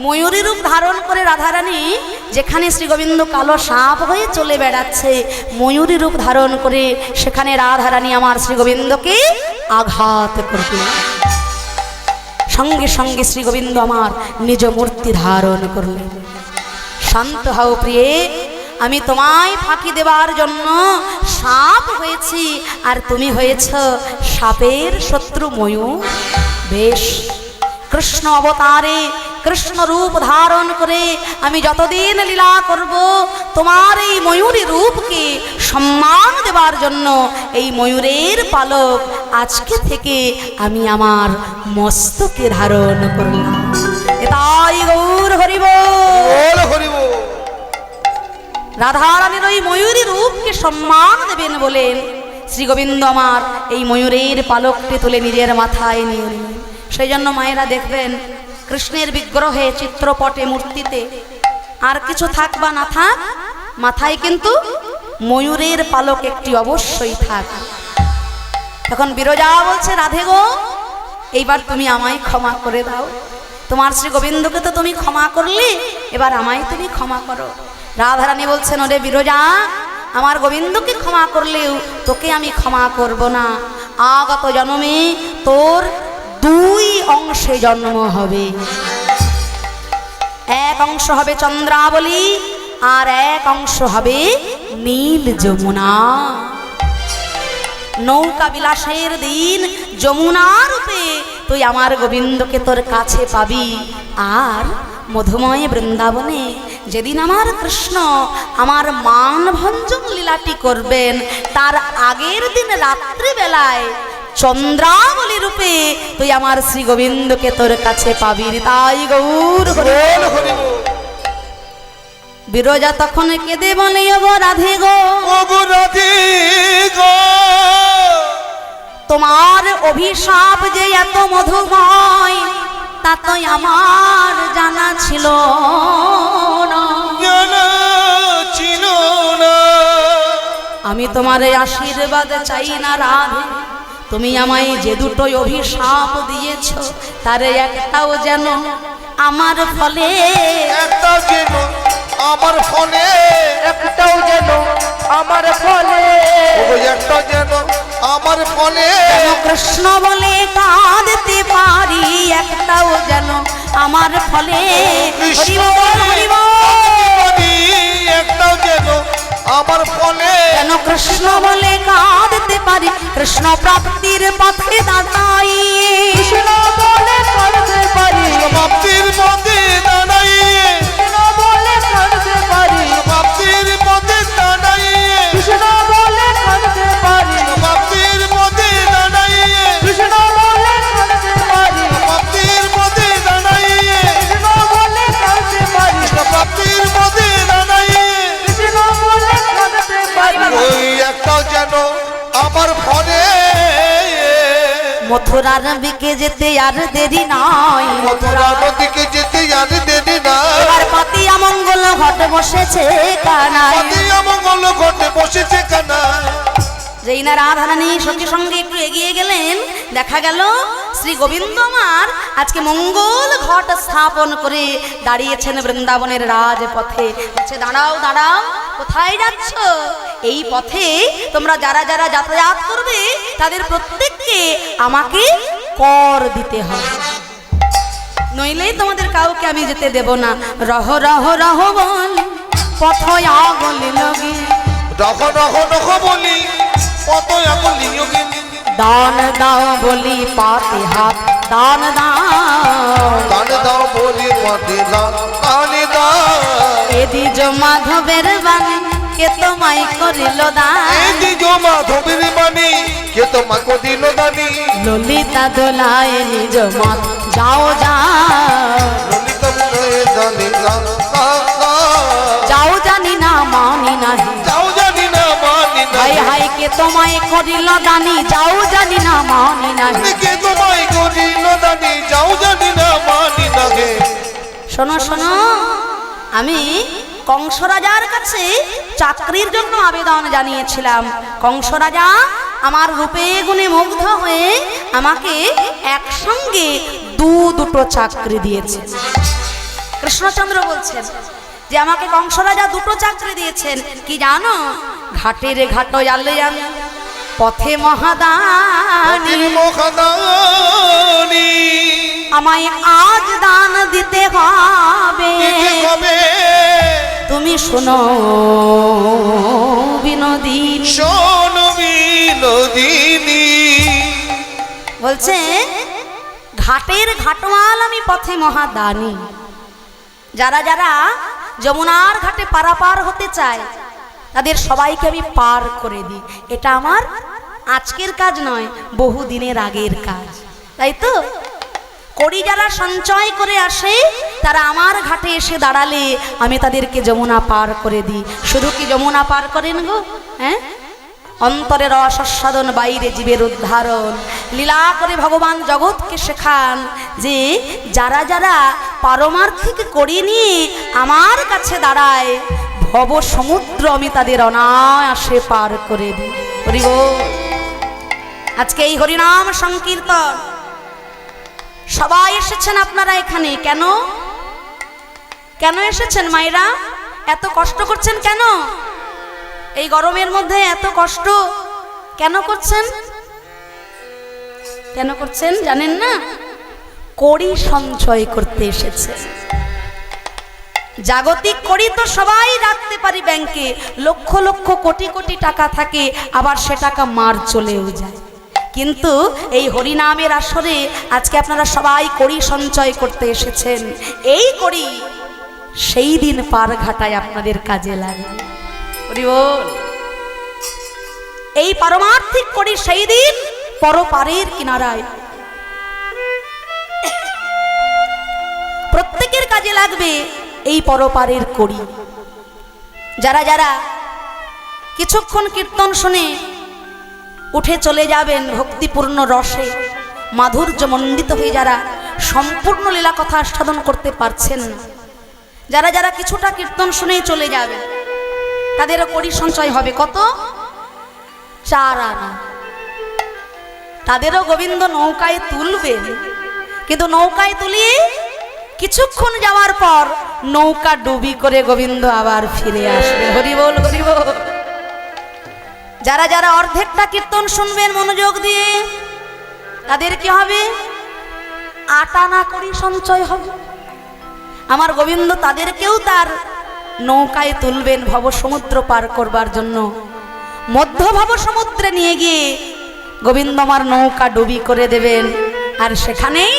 ময়ূরী রূপ ধারণ করে রাধারানী যেখানে শ্রী গোবিন্দ কালো সাপ হয়ে চলে বেড়াচ্ছে, ময়ূরী রূপ ধারণ করে সেখানে রাধারানী আমার শ্রী গোবিন্দকে আঘাত করবে। সঙ্গে সঙ্গে শ্রী গোবিন্দ আমার নিজ মূর্তি ধারণ করলেন। শান্ত হও প্রিয়ে, আমি তোমায় ফাঁকি দেওয়ার জন্য সাপ হয়েছি, আর তুমি হয়েছ সাপের শত্রু ময়ূর। বেশ, কৃষ্ণ অবতারে কৃষ্ণ রূপ ধারণ করে আমি যতদিন লীলা করব, তোমার এই ময়ূরী রূপকে সম্মান দেবার জন্য এই ময়ূরের পালক আজকে থেকে আমি আমার মস্তকে ধারণ করলাম। তাই গৌর হরিব বল হরি বল। রাধারানীর ওই ময়ূরী রূপকে সম্মান দেবেন বলেন শ্রী গোবিন্দ আমার এই ময়ূরের পালকটি তুলে নিজের মাথায় নিয়ে নিলেন। সেই জন্য মায়েরা দেখবেন কৃষ্ণের বিগ্রহে, চিত্রপটে, মূর্তিতে আর কিছু থাক বা না থাক, মাথায় কিন্তু ময়ূরের পালক একটি অবশ্যই থাক। তখন বিরজা বলছে, রাধে গো, এইবার তুমি আমায় ক্ষমা করে দাও। তোমার শ্রী গোবিন্দকে তো তুমি ক্ষমা করলে, এবার আমায় তুমি ক্ষমা করো। রাধারানী বলছেন, ওরে বিরজা, আমার গোবিন্দকে ক্ষমা করলেও তোকে আমি ক্ষমা করব না। আগত জন্মে তোর দুই অংশে জন্ম হবে, এক অংশ হবে চন্দ্রাবলী আর এক অংশ হবে নীল যমুনা। নৌকা বিলাসের দিন যমুনা রূপে তুই আমার গোবিন্দকে তোর কাছে পাবি। আর মধুময় বৃন্দাবনে যেদিন আমার কৃষ্ণ আমার মানভঞ্জন লীলাটি করবেন, তার আগের দিন রাত্রিবেলায় চন্দ্রাবলী রূপে তুই আমার শ্রী গোবিন্দকে তোর কাছে পাবি। তাই গৌর বল হরি বল। বিরজা তখন কেঁদে বলে, ওগো রাধে গো, ওগো রাধে গো, তোমার অভিশাপ যে এত মধুময় তা তো আমার জানা ছিল না। জানা ছিল না। আমি তোমার এই আশীর্বাদ চাই না রাধে, তুমি আমায় যে দুটোই অভিশাপ দিয়েছ তার একটাও যেন আমার ফলে, একটাও যেন আমার ফলে, একটাও যেন আমার ফলে, ওগো একটাও যেন আমার ফলে, যেন কৃষ্ণ বলে কাঁদতে পারি, একটাও যেন আমার ফলে। হরি বল, হরি বল। একটাও যেন আমার ফলে, যেন কৃষ্ণ বলে কাঁদতে পারি, কৃষ্ণ প্রাপ্তির পথে দাঁড়াই, কৃষ্ণ বলে কাঁদতে পারি, সমাপ্তির পথে দাঁড়াইয়ে, কৃষ্ণ বলে কাঁদতে পারি, সমাপ্তির পথে দাঁড়াইয়ে, কৃষ্ণ বলে কাঁদতে পারি, সমাপ্তির পথে দাঁড়াইয়ে, কৃষ্ণ বলে কাঁদতে পারি, সমাপ্তির পথে দাঁড়াইয়ে, কৃষ্ণ বলে কাঁদতে পারি, সমাপ্তির পথে দাঁড়াইয়ে, কৃষ্ণ বলে কাঁদতে পারি। ওই একটাও যেন আমার ফলে। মথুরার দিকে যেতে আর দেরি নয়, মথুরা নদীকে যেতে আর দেরি না, এবার পাতিয়া মঙ্গল ঘট বসেছে কানায়। পাতিয়া মঙ্গল ঘটে বসেছে কানা। যেই না রাধারানী সঙ্গে সঙ্গে একটু এগিয়ে গেলেন, দেখা গেল শ্রী গোবিন্দ আমার আজকে মঙ্গল ঘট স্থাপন করে দাঁড়িয়েছেন বৃন্দাবনের রাজপথে। বলছে, দাঁড়াও দাঁড়াও, কোথায় যাচ্ছ? এই পথে তোমরা যারা যারা যাতায়াত করবে তাদের প্রত্যেককে আমাকে কর দিতে হবে, নইলে তোমাদের কাউকে আমি যেতে দেব না। রহ রহ রহ বল পথ আগলে লগে, রহ রহ রহ বলি কত আগলি যোগিনী, দান দাও বলি পাতে হাত, দান দাও দান দাও বলি মাটি দান, দানে দাও। এদিজ মাধবের বাণী কে তোমায় করিল দান, এই দিজ মাধবের বাণী কে তোমাকে দিল দানি, ললিতা দোলায় নিজ মত যাও যাও, ললিত বিনয়ে জানি না, যাও জানি না মানি নাহি, যাও জানি না মানি না, হাই হাই কে তোমায় করিল দানি, যাও জানি না মানি নাহি। কে তোমায় করিল দানি, যাও জানি না মানি না হে। শোনো শোনো, আমি কংস রাজার কাছে চাকরির জন্য আবেদন জানিয়েছিলাম। কংস রাজা আমার রূপে গুণে মুগ্ধ হয়ে আমাকে একসঙ্গে দুটো চাকরি দিয়েছে। কৃষ্ণচন্দ্র বলছেন যে আমাকে কংস রাজা দুটো চাকরি দিয়েছেন। কি জানো? ঘাটের ঘাট জালে আমি, পথে মহাদানী, মহাদানী আমায় আজ দান দিতে হবে। তুমি শোনো বিনোদিনী, শোনো বিনোদিনী, বলছে ঘাটের ঘাটওয়াল আমি পথে মহাদানী। যারা যারা যমুনার ঘাটে পারাপার হতে চায় তাদের সবাইকে আমি পার করে দিই। এটা আমার আজকের কাজ নয়, বহু দিনের আগের কাজ, তাই তো? কড়ি যারা সঞ্চয় করে আসে তারা আমার ঘাটে এসে দাঁড়ালে আমি তাদেরকে যমুনা পার করে দিই। শুধু কি যমুনা পার করেন গো? হ্যাঁ, অন্তরের অসস্বাদন, বাইরে জীবের উদ্ধারণ লীলা করে ভগবান জগৎকে শেখান যে যারা যারা পারমার্থিক কড়ি নিয়ে আমার কাছে দাঁড়ায় ভব সমুদ্র আমি তাদের অনায়াসে পার করে দিই। হরি বল। আজকে এই হরিনাম সংকীর্তন সবাই এসেছেন আপনারা এখানে। কেন কেন এসেছেন মায়েরা? এত কষ্ট করছেন কেন? এই গরমের মধ্যে এত কষ্ট কেন করছেন? কেন করছেন জানেন না? কড়ি সঞ্চয় করতে এসেছে। জাগতিক কড়ি তো সবাই রাখতে পারি ব্যাংকে, লক্ষ লক্ষ কোটি কোটি টাকা থাকে, আবার সে টাকা মার চলেও যায়। কিন্তু এই হরিনামের আসরে আজকে আপনারা সবাই কড়ি সঞ্চয় করতে এসেছেন। এই কড়ি সেই দিন পার ঘাটায় আপনাদের কাজে লাগে। হরি বল। এই পারমার্থিক কড়ি সেই দিন পরপারের কিনারায় প্রত্যেকের কাজে লাগবে। এই পরপারের কড়ি যারা যারা কিছুক্ষণ কীর্তন শুনে উঠে চলে যাবেন ভক্তিপূর্ণ রসে মাধুর্য মণ্ডিত হয়ে, যারা সম্পূর্ণ লীলা কথা আস্বাদন করতে পারছেন না, যারা যারা কিছুটা কীর্তন শুনেই চলে যাবেন, তাদেরও কড়ি সঞ্চয় হবে। কত? 4 আনা। তাদেরও গোবিন্দ নৌকায় তুলবেন, কিন্তু নৌকায় তুলিয়ে কিছুক্ষণ যাওয়ার পর নৌকা ডুবি করে গোবিন্দ আবার ফিরে আসবে। হরি বল, হরি বল। যারা যারা অর্ধেকটা কীর্তন শুনবেন মনোযোগ দিয়ে, তাদের কি হবে? 8 আনা কড়ি সঞ্চয় হবে। আমার গোবিন্দ তাদেরকেও তার নৌকায় তুলবেন ভব সমুদ্র পার করবার জন্য। মধ্য ভব সমুদ্রে নিয়ে গিয়ে গোবিন্দ আমার নৌকা ডুবি করে দেবেন, আর সেখানেই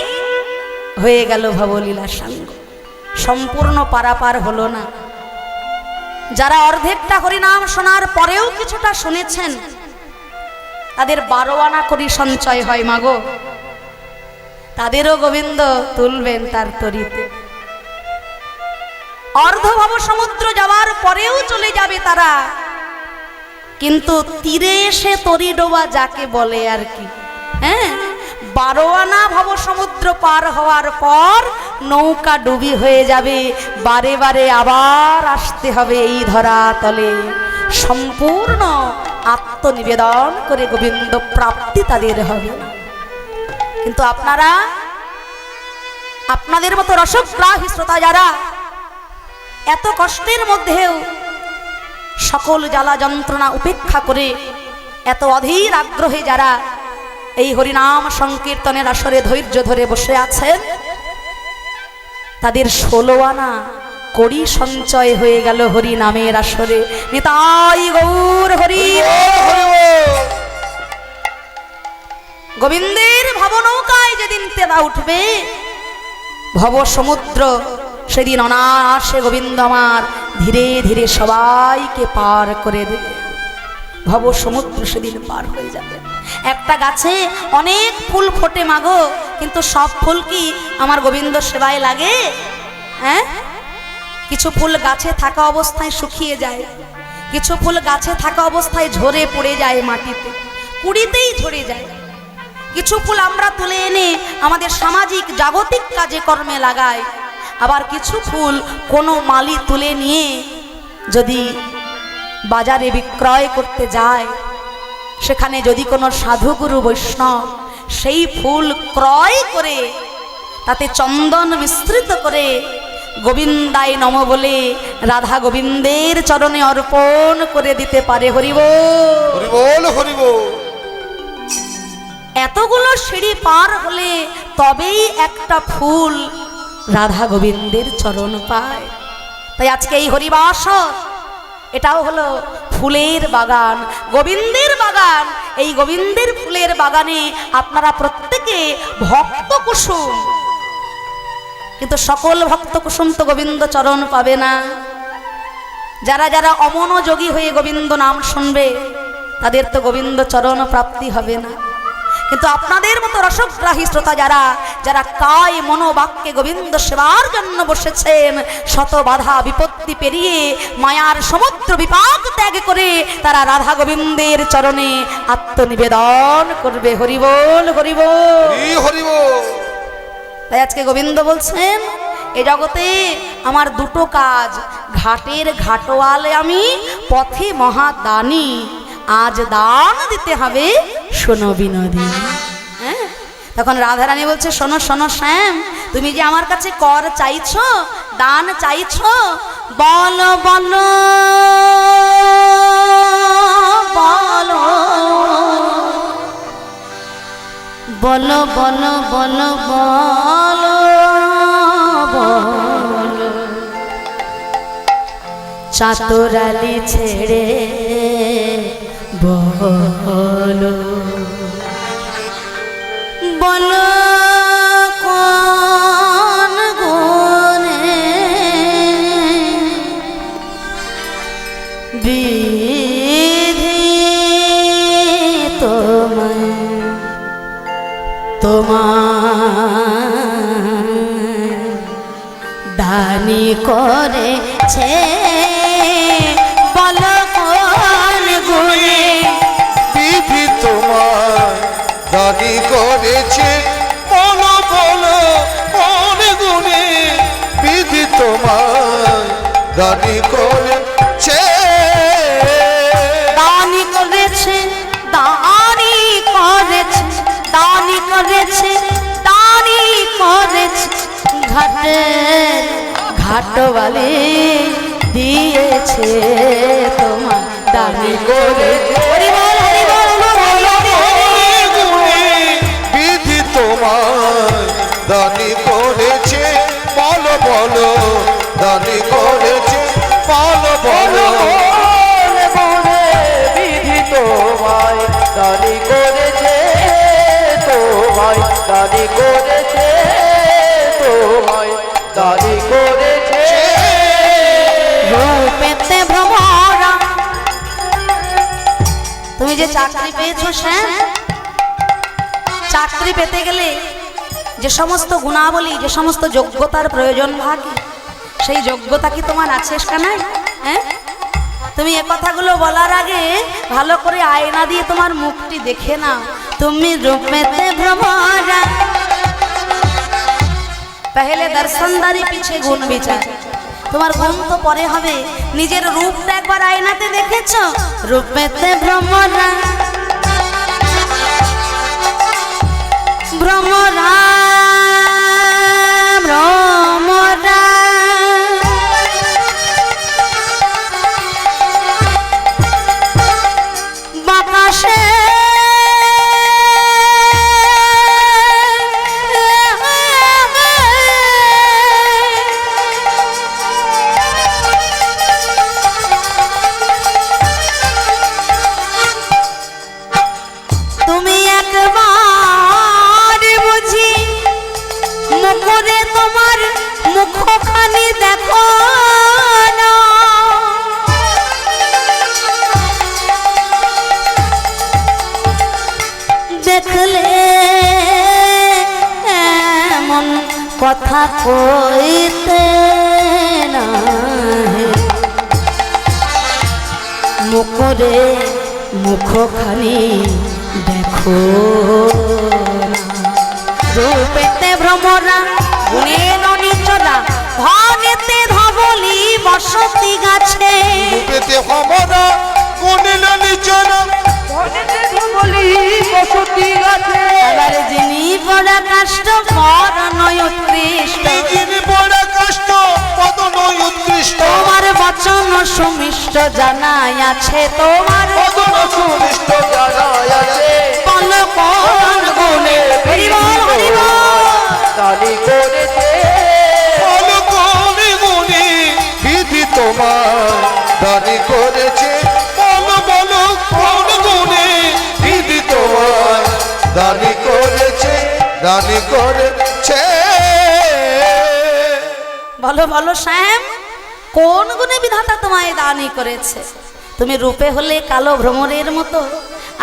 হয়ে গেল ভবলীলা সাঙ্গ। সম্পূর্ণ পারাপার হলো না। যারা অর্ধেকটা হরিনাম শোনার পরেও কিছুটা শুনেছেন, তাদের 12 আনা কড়ি সঞ্চয় হয় মাগো। তাদেরও গোবিন্দ তুলবেন তার তরিতে। অর্ধ ভব সমুদ্র যাওয়ার পরেও চলে যাবে তারা, কিন্তু তীরে এসে তরি ডোবা যাকে বলে আর কি, হ্যাঁ, 12 আনা ভব সমুদ্র পার হওয়ার পর নৌকা ডুবি হয়ে যাবে। বারে বারে আবার আসতে হবে এই ধরাতলে। সম্পূর্ণ আত্মনিবেদন করে গোবিন্দ প্রাপ্তি তাদের হবে। কিন্তু আপনারা, আপনাদের মতো রসগ্রাহী শ্রোতা যারা এত কষ্টের মধ্যেও সকল জ্বালা যন্ত্রণা উপেক্ষা করে এত অধীর আগ্রহে যারা এই হরিনাম সংকীর্তনের আসরে ধৈর্য ধরে বসে আছেন, তাদের 16 আনা কড়ি সঞ্চয় হয়ে গেল হরিনামের আসরে। নিতাই গৌর হরি। গোবিন্দের ভবনৌকায় যেদিন তেরা উঠবে ভব সমুদ্র, সেদিন অনায়াসে গোবিন্দ আমার ধীরে ধীরে সবাইকে পার করে দেবে। ভব সমুদ্র সেদিন পার হয়ে যাবে। একটা গাছে অনেক ফুল ফোটে মাগো, কিন্তু সব ফুল কি আমার গোবিন্দ সেবায় লাগে? হ্যাঁ, কিছু ফুল গাছে থাকা অবস্থায় শুকিয়ে যায়, কিছু ফুল গাছে থাকা অবস্থায় ঝরে পড়ে যায় মাটিতে, কুড়িতেই ঝরে যায়। কিছু ফুল আমরা তুলে এনে আমাদের সামাজিক জাগতিক কাজে কর্মে লাগাই, আবার কিছু ফুল কোনো মালি তুলে নিয়ে যদি বাজারে বিক্রয় করতে যায়, সেখানে যদি কোনো সাধুগুরু বৈষ্ণব সেই ফুল ক্রয় করে তাতে চন্দন মিশ্রিত করে গোবিন্দায় নম বলে রাধা গোবিন্দের চরণে অর্পণ করে দিতে পারে। হরি বল, হরি বল, হরি বল। এতগুলো সিঁড়ি পার হলে তবেই একটা ফুল রাধা গোবিন্দের চরণ পায়। তাই আজকে এই হরিবাসর, এটাও হলো ফুলের বাগান, গোবিন্দের বাগান। এই গোবিন্দের ফুলের বাগানে আপনারা প্রত্যেকে থেকে ভক্ত কুসুম, কিন্তু সকল ভক্ত কুসুম তো গোবিন্দ চরণ পাবে না। যারা যারা অমনোযোগী হয়ে গোবিন্দ নাম শুনবে তাদের তো গোবিন্দ চরণ প্রাপ্তি হবে না। কিন্তু আপনাদের মতো রসগ্রাহী শ্রোতা যারা যারা কায় মনোবাক্যে গোবিন্দ সেবার জন্য বসেছেন, শত বাধা বিপত্তি পেরিয়ে মায়ার সমুদ্র বিপাক ত্যাগ করে তারা রাধা গোবিন্দের চরণে আত্মনিবেদন করবে। হরিবোল হরিবোল হরিবোল। তাই আজকে গোবিন্দ বলছেন এ জগতে আমার দুটো কাজ, ঘাটের ঘাটোয়ালে আমি, পথে মহাদানী। আজ দান দিতে হবে শোনো বিনোদিনী। হ্যাঁ, তখন রাধারানী বলছে শোনো শোনো শ্যাম, তুমি যে আমার কাছে কর চাইছো, দান চাইছো, বলো বলো বলো বলো বলো বলো বলো বলো, চাতরালি ছেড়ে বলো বলো কোন গুণে বিধি তোমায় তোমায় দানি করেছে, বলো কোন গুণে বিধি তোমার দানি করেছে, বলো বলো কোন গুণে বিধি তোমার দানি করেছে। দানি করেছে দানি করেছে দানি করেছে দানি করেছে, ঘাটে ঘাটবালি দিয়েছে তোমার দানি করেছে। হরিবোল হরিবোল বিধি তোমার দানি করেছে, বলো বলো দানি করেছে, বলো বলো বিধি তোমায় দানি করেছে, তোমায় দানি করেছে, তোমায় দানি করেছে। রূপেতে ভ্রমরা, তুমি যে চাকরি পেয়েছো শ্যাম, চাকরি পেতে গেলে যে সমস্ত গুণাবলী, যে সমস্ত যোগ্যতার প্রয়োজন থাকে, সেই যোগ্যতা কি তোমার আছে না? হ্যাঁ, তুমি এ কথাগুলো বলার আগে ভালো করে আয়না দিয়ে তোমার মুখটি দেখে নাও। তুমি রূপেতে ভ্রমরা, पहले दर्शनदारी पीछे गुण विचार, তোমার গুণ তো পরে হবে। নিজের রূপটা একবার আয়নাতে দেখেছো? রূপেতে ভ্রমরা ভ্রমরা ভ্রমরা, বাতাসে তুমি একবার বুঝি মুখরে তোমার মুখখানি দেখো না, দেখলে এমন কথা কইতে না, মুখরে মুখখানি দেখো না। রূপেতে ভ্রমরা গুণে ননিচরা, ধনেতে ধবলি বসতি গাছে, রূপেতে ভ্রমরা গুণে ননিচরা, ধনেতে ধবলি বসতি গাছে, আবার যিনি বড় কাষ্ট পর নয় উৎকৃষ্ট, যিনি বড় কষ্ট পদ নয় উৎকৃষ্ট, তোমার বচন সুমিষ্ট জানাই আছে, তোমার পদ সুমিষ্ট জানাই আছে, বল কোন গুণে হরিবোল হরিবোল দানি করেছে, বলো কোন গুণে বিধি তোমার দানি করেছে, বলো বলো কোন গুণে বিধি তোমার দানি করেছে, দানি করেছে। বলো বলো শ্যাম, কোন গুণে বিধাতা তোমায় দানি করেছে? তুমি রূপে হলে কালো ভ্রমরের মতো,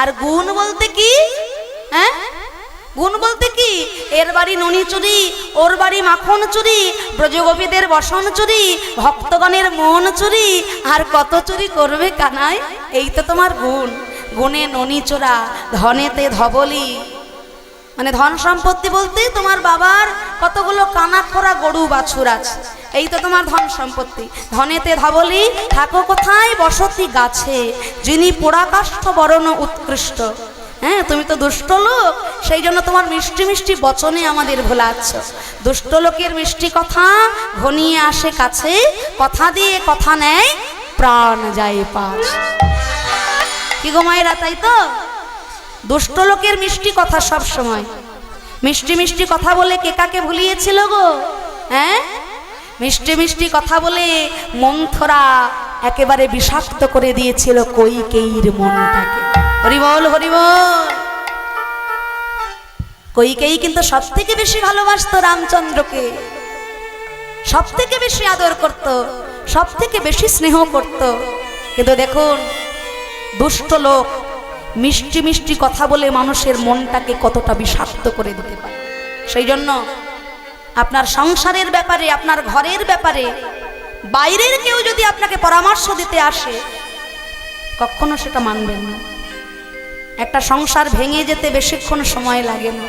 আর গুণ বলতে কি? হ্যাঁ, গুণ বলতে কি? এর বাড়ি ননি চুরি, ওর বাড়ি মাখন চুরি, ব্রজগোপীদের বসন চুরি, ভক্তগণের মন চুরি, আর কত চুরি করবে কানাই? এই তো তোমার গুণ। গুণে ননি চোরা, ধনেতে ধবলি। মানে ধন সম্পত্তি বলতে তোমার বাবার কতগুলো কানা খোরা গরু বাছুর আছে, এই তো তোমার ধন সম্পত্তি। ধনেতে ধবলি, থাকো কোথায়? বসতি গাছে, যিনি পোড়াকাষ্ঠ বরণ উৎকৃষ্ট। হ্যাঁ, তুমি তো দুষ্ট লোক, সেই জন্য তোমার মিষ্টি মিষ্টি বচনে আমাদের ভোলাচ্ছ। দুষ্ট লোকের মিষ্টি কথা ঘনিয়ে আসে কাছে, কথা দিয়ে কথা নেয়, প্রাণ যায় পাশ। কি গো মায়েরা, তাই তো? দুষ্ট লোকের মিষ্টি কথা সব সময়। মিষ্টি মিষ্টি কথা বলে কে কাকে ভুলিয়েছিল গো? হ্যাঁ, মিষ্টি মিষ্টি কথা বলে মন্থরা একেবারে বিষাক্ত করে দিয়েছিল কৈকেয়ীর মনটাকে। হরিবল হরিবল। কৈকেয়ী কিন্তু সব থেকে বেশি ভালোবাসতো রামচন্দ্রকে, সব থেকে বেশি আদর করত, সব থেকে বেশি স্নেহ করত। কিন্তু দেখুন, দুষ্ট লোক মিষ্টি মিষ্টি কথা বলে মানুষের মনটাকে কতটা বিষাক্ত করে দিতে পারে। সেই জন্য আপনার সংসারের ব্যাপারে, আপনার ঘরের ব্যাপারে বাইরের কেউ যদি আপনাকে পরামর্শ দিতে আসে, কখনো সেটা মানবেন না। একটা সংসার ভেঙে যেতে বেশিক্ষণ সময় লাগে না,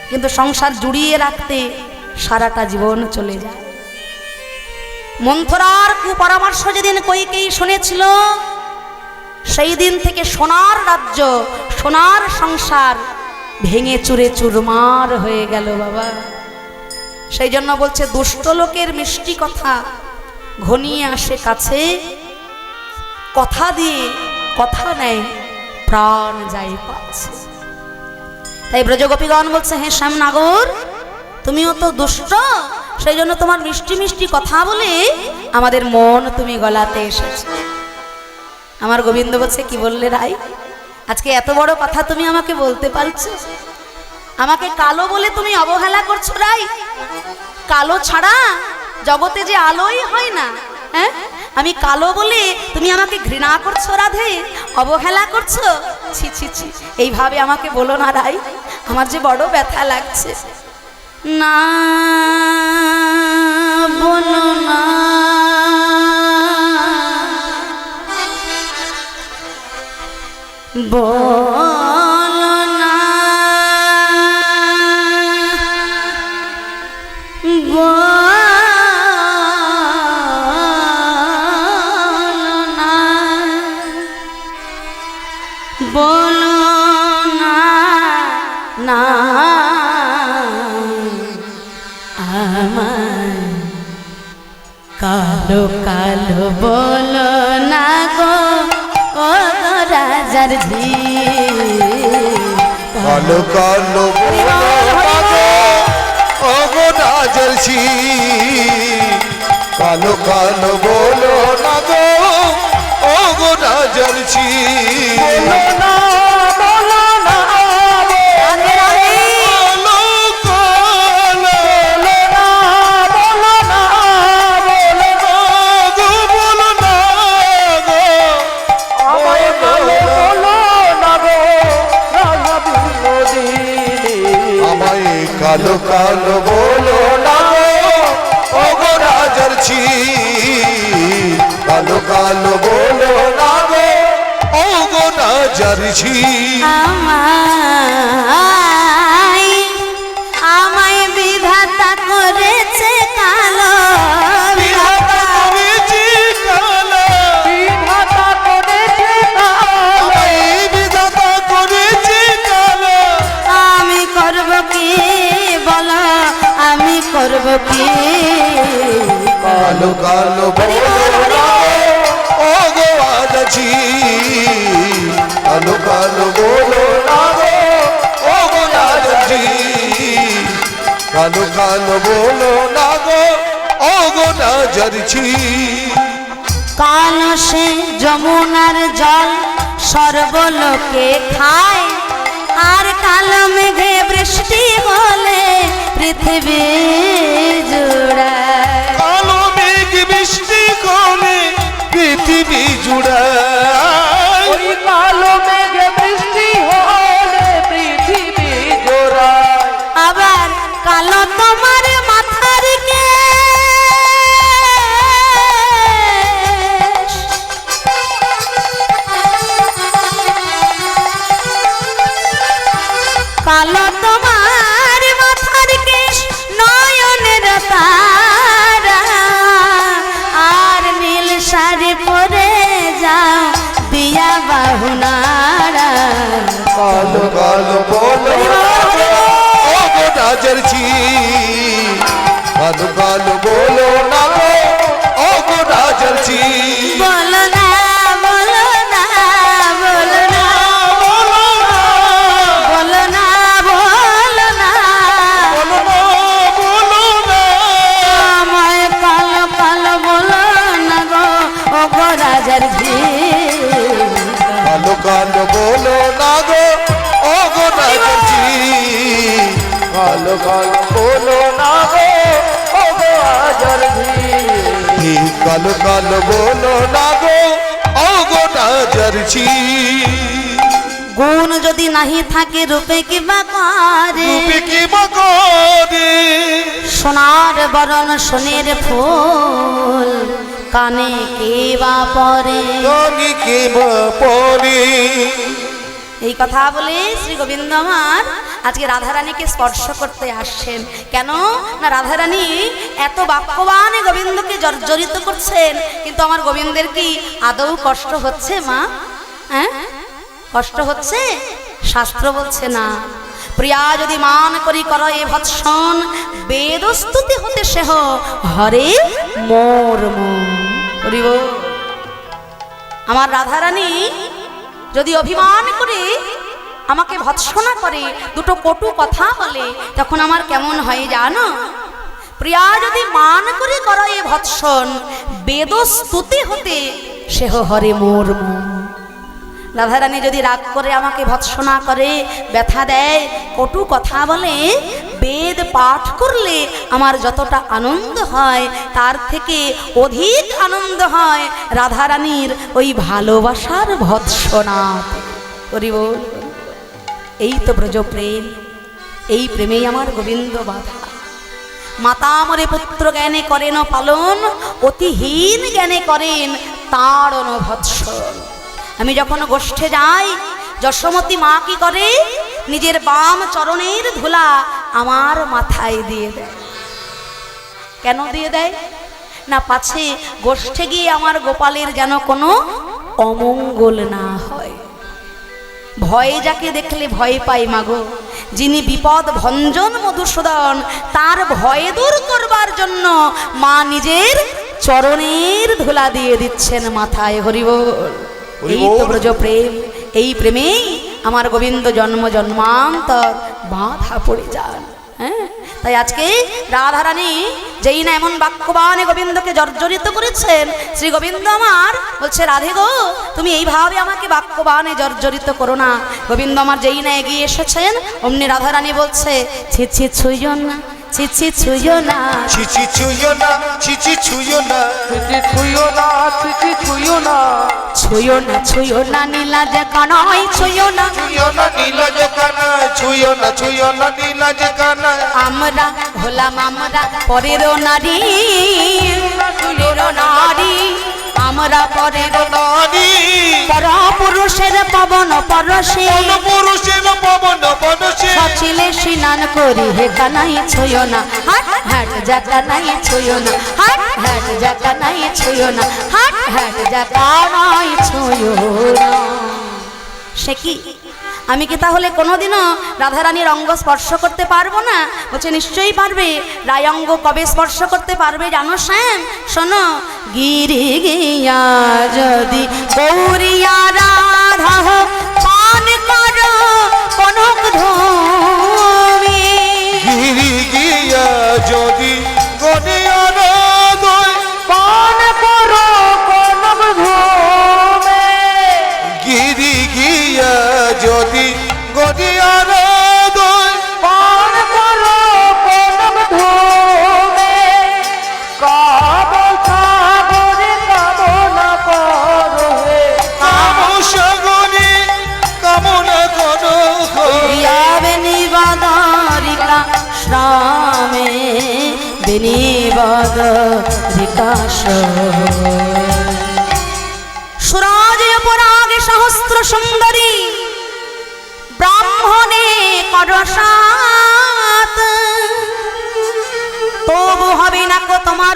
কিন্তু সংসার জুড়িয়ে রাখতে সারাটা জীবন চলে যায়। মন্থরার কুপরামর্শ যেদিন কৈকেয়ী শুনেছিল, সেই দিন থেকে সোনার রাজ্য, সোনার সংসার ভেঙে চুরে চুরমার হয়ে গেল বাবা। সেই জন্য বলছে, দুষ্ট লোকের মিষ্টি কথা ঘনিয়ে আসে কাছে, কথা দিয়ে কথা নেয়, প্রাণ যায় পাচ্ছে। তাই ব্রজগোপীগণ বলছে, হে শ্যামনাগর, তুমিও তো দুষ্ট, সেই জন্য তোমার মিষ্টি মিষ্টি কথা বলে আমাদের মন তুমি গলাতে এসেছে। আমার গোবিন্দ বলছে, কি বললে রাই? আজকে এত বড় কথা তুমি আমাকে বলতে পারছো? আমাকে কালো বলে তুমি অবহেলা করছো রাই? কালো ছাড়া জগতে যে আলোই হয় না। হ্যাঁ, আমি কালো বলে তুমি আমাকে ঘৃণা করছো রাধে, অবহেলা করছো? ছি ছি ছি, এইভাবে আমাকে বলো না রাই, আমার যে বড় ব্যথা লাগছে। না বলো না, বলো না, বলো না, না আমার কালো কালো বলো না গো, ও রাজার ঝি। কালো কালো বলো না গো, ও গো রাজার ঝি। কালো কালো বলো না গো, ও গো রাজার ঝি। কালো কালো বলো না গো, ও গো রাজার ঝি। কালো কালো বলো না গো, ও গো রাজার ঝি। আমায় বিধাতা করেছে কালো, বিধাতা করেছে কালো, বিধাতা করেছে কালো, বিধাতা করেছে কালো। আমি করব কি বলো, আমি করব কি? কালো কালো বলো না গো, ও গো রাজার ঝি। কালো কালো বলো না গো, ও গো রাজার ঝি। কালো কালো বলো না গো, ও গো রাজার ঝি। কালো সে যমুনার জল সর্বলোকে খায়, আর কালো মেঘে বৃষ্টি হলে পৃথিবী জুড়ায়। কালো মেঘ বৃষ্টি করে পৃথিবী জুড়ায়। ওই কালো মেঘে বৃষ্টি হলে পৃথিবী জোড়ায়। আবার কালো তোমার মাথার কেশ, কালো তোমার মাথার কেশ নয়নের তারা, আর নীল শাড়ি পরে যাও দিয়া বাহুনারা। কালো কালো বলো ও গো রাজার ঝি, কালো কালো বলো না গো ও গো রাজার ঝি। বলো না বলো না বলো না বলো না বলো না বলো না আমায় কালো কালো বলো না গো ও গো রাজার ঝি। কালো কালো বলো না গো ও গো রাজার ঝি। কালো কালো বলো না গো ও গো রাজার ঝি। কালো কালো বলো না গো ও গো রাজার ঝি। গুণ যদি নাহি থাকে রূপে কি বা করে, রূপে কি বা করে, সোনার বরণ সোনের ফুল কানে কে বা পরে। কানে কে বা পরে। এই কথা বলে শ্রী গোবিন্দ আমার আজকে রাধারানীকে স্পর্শ করতে আসছেন। কেন না রাধারানী এত বাক্যবানে গোবিন্দকে জর্জরিত করছেন, কিন্তু আমার গোবিন্দের কি আদৌ কষ্ট হচ্ছে মা? হ্যাঁ, কষ্ট হচ্ছে? শাস্ত্র বলছে না। প্রিয়া যদি মান করি কর এ ভৎসন, বেদস্তুতি হতে সেহ হরে মোর মন। করিব আমার রাধারানী যদি অভিমান করে আমাকে ভৎসনা করে, দুটো কটু কথা বলে, তখন আমার কেমন হয় জানো? প্রিয়া যদি মান করে করে এ ভৎসন, বেদস্তুতি হতে সেহ হরে মোর মন। রাধারানী যদি রাগ করে আমাকে ভৎসনা করে, ব্যথা দেয়, কটু কথা বলে, বেদ পাঠ করলে আমার যতটা আনন্দ হয় তার থেকে অধিক আনন্দ হয় রাধারানীর ওই ভালোবাসার ভৎসনা। করিব এই তো ব্রজ প্রেম, এই প্রেমেই আমার গোবিন্দ বাধা। মাতা মরে পুত্র জ্ঞানে করেন পালন, অতিহীন জ্ঞানে করেন তাড়ন ভৎসন। আমি যখন গোষ্ঠে যাই, যশোমতী মা কি করে? নিজের বাম চরণের ধুলা আমার মাথায় দিয়ে দেয়। কেন দিয়ে দেয়? না পাছে গোষ্ঠে গিয়ে আমার গোপালের যেন কোনো অমঙ্গল না হয়। ভয়ে যাকে দেখলে ভয় পাই মাগো, যিনি বিপদ ভঞ্জন মধুসূদন, তার ভয় দূর করবার জন্য মা নিজের চরণের ধুলা দিয়ে দিচ্ছেন মাথায়। হরি বল। এই তো ব্রজ প্রেম, এই প্রেমেই আমার গোবিন্দ জন্ম জন্মান্তর বাধা পড়ে যান। হ্যাঁ, তাই আজকে রাধারানী যেই না এমন বাক্যবানে গোবিন্দকে জর্জরিত করেছেন, শ্রী গোবিন্দ আমার বলছে রাধে গো, তুমি এইভাবে আমাকে বাক্যবানে জর্জরিত করো না। গোবিন্দ আমার যেই না এগিয়ে এসেছেন, অমনি রাধারানী বলছে ছি ছি ছুঁয়ো না, ছি ছি ছুঁয়ো না, ছিচি ছুঁয়ো না, ছিচি ছুঁয়ো না, ছিচি ছুঁয়ো না, ছিচি ছুঁয়ো না, ছুঁয়ো না, ছুঁয়ো না নীলা যে কানাই, ছুঁয়ো না, ছুঁয়ো না নীলাজ কানা, ছুঁয়ো না, ছুঁয়ো না নীলাজ কানা। আমরা হলাম আমরা পরের নারী, পরের নারী, আমরা পরের নারী, পর পুরুষের পবন পরশে, পুরুষের পবন পরশে, সচিলে স্নান করি হে কানাই ছুঁয়ো না, হাট হাট যা কানাই ছুঁয়ো না, হাট হাট যা কানাই ছুঁয়ো না, হাট হাট যা কানাই ছুঁয়ো না। সে কি আমি কি তাহলে কোনোদিনও রাধারানীর অঙ্গ স্পর্শ করতে পারবো না? বলছে নিশ্চয়ই পারবে। রায় অঙ্গ কবে স্পর্শ করতে পারবে জানো শ্যাম? শোনো, গিরি গিয়া যদি গৌরিয়া রাধা পান করো কনক ধূমি, গিরি গিয়া যদি গনিয়া দয় পান করো কনক ধূমে, গিরি গিয়া যদি গনিয়া বিকাশ সুরাজে পরাগে সহস্র সুন্দরী ব্রাহ্মণে করসাত তবু হবে না কো তোমার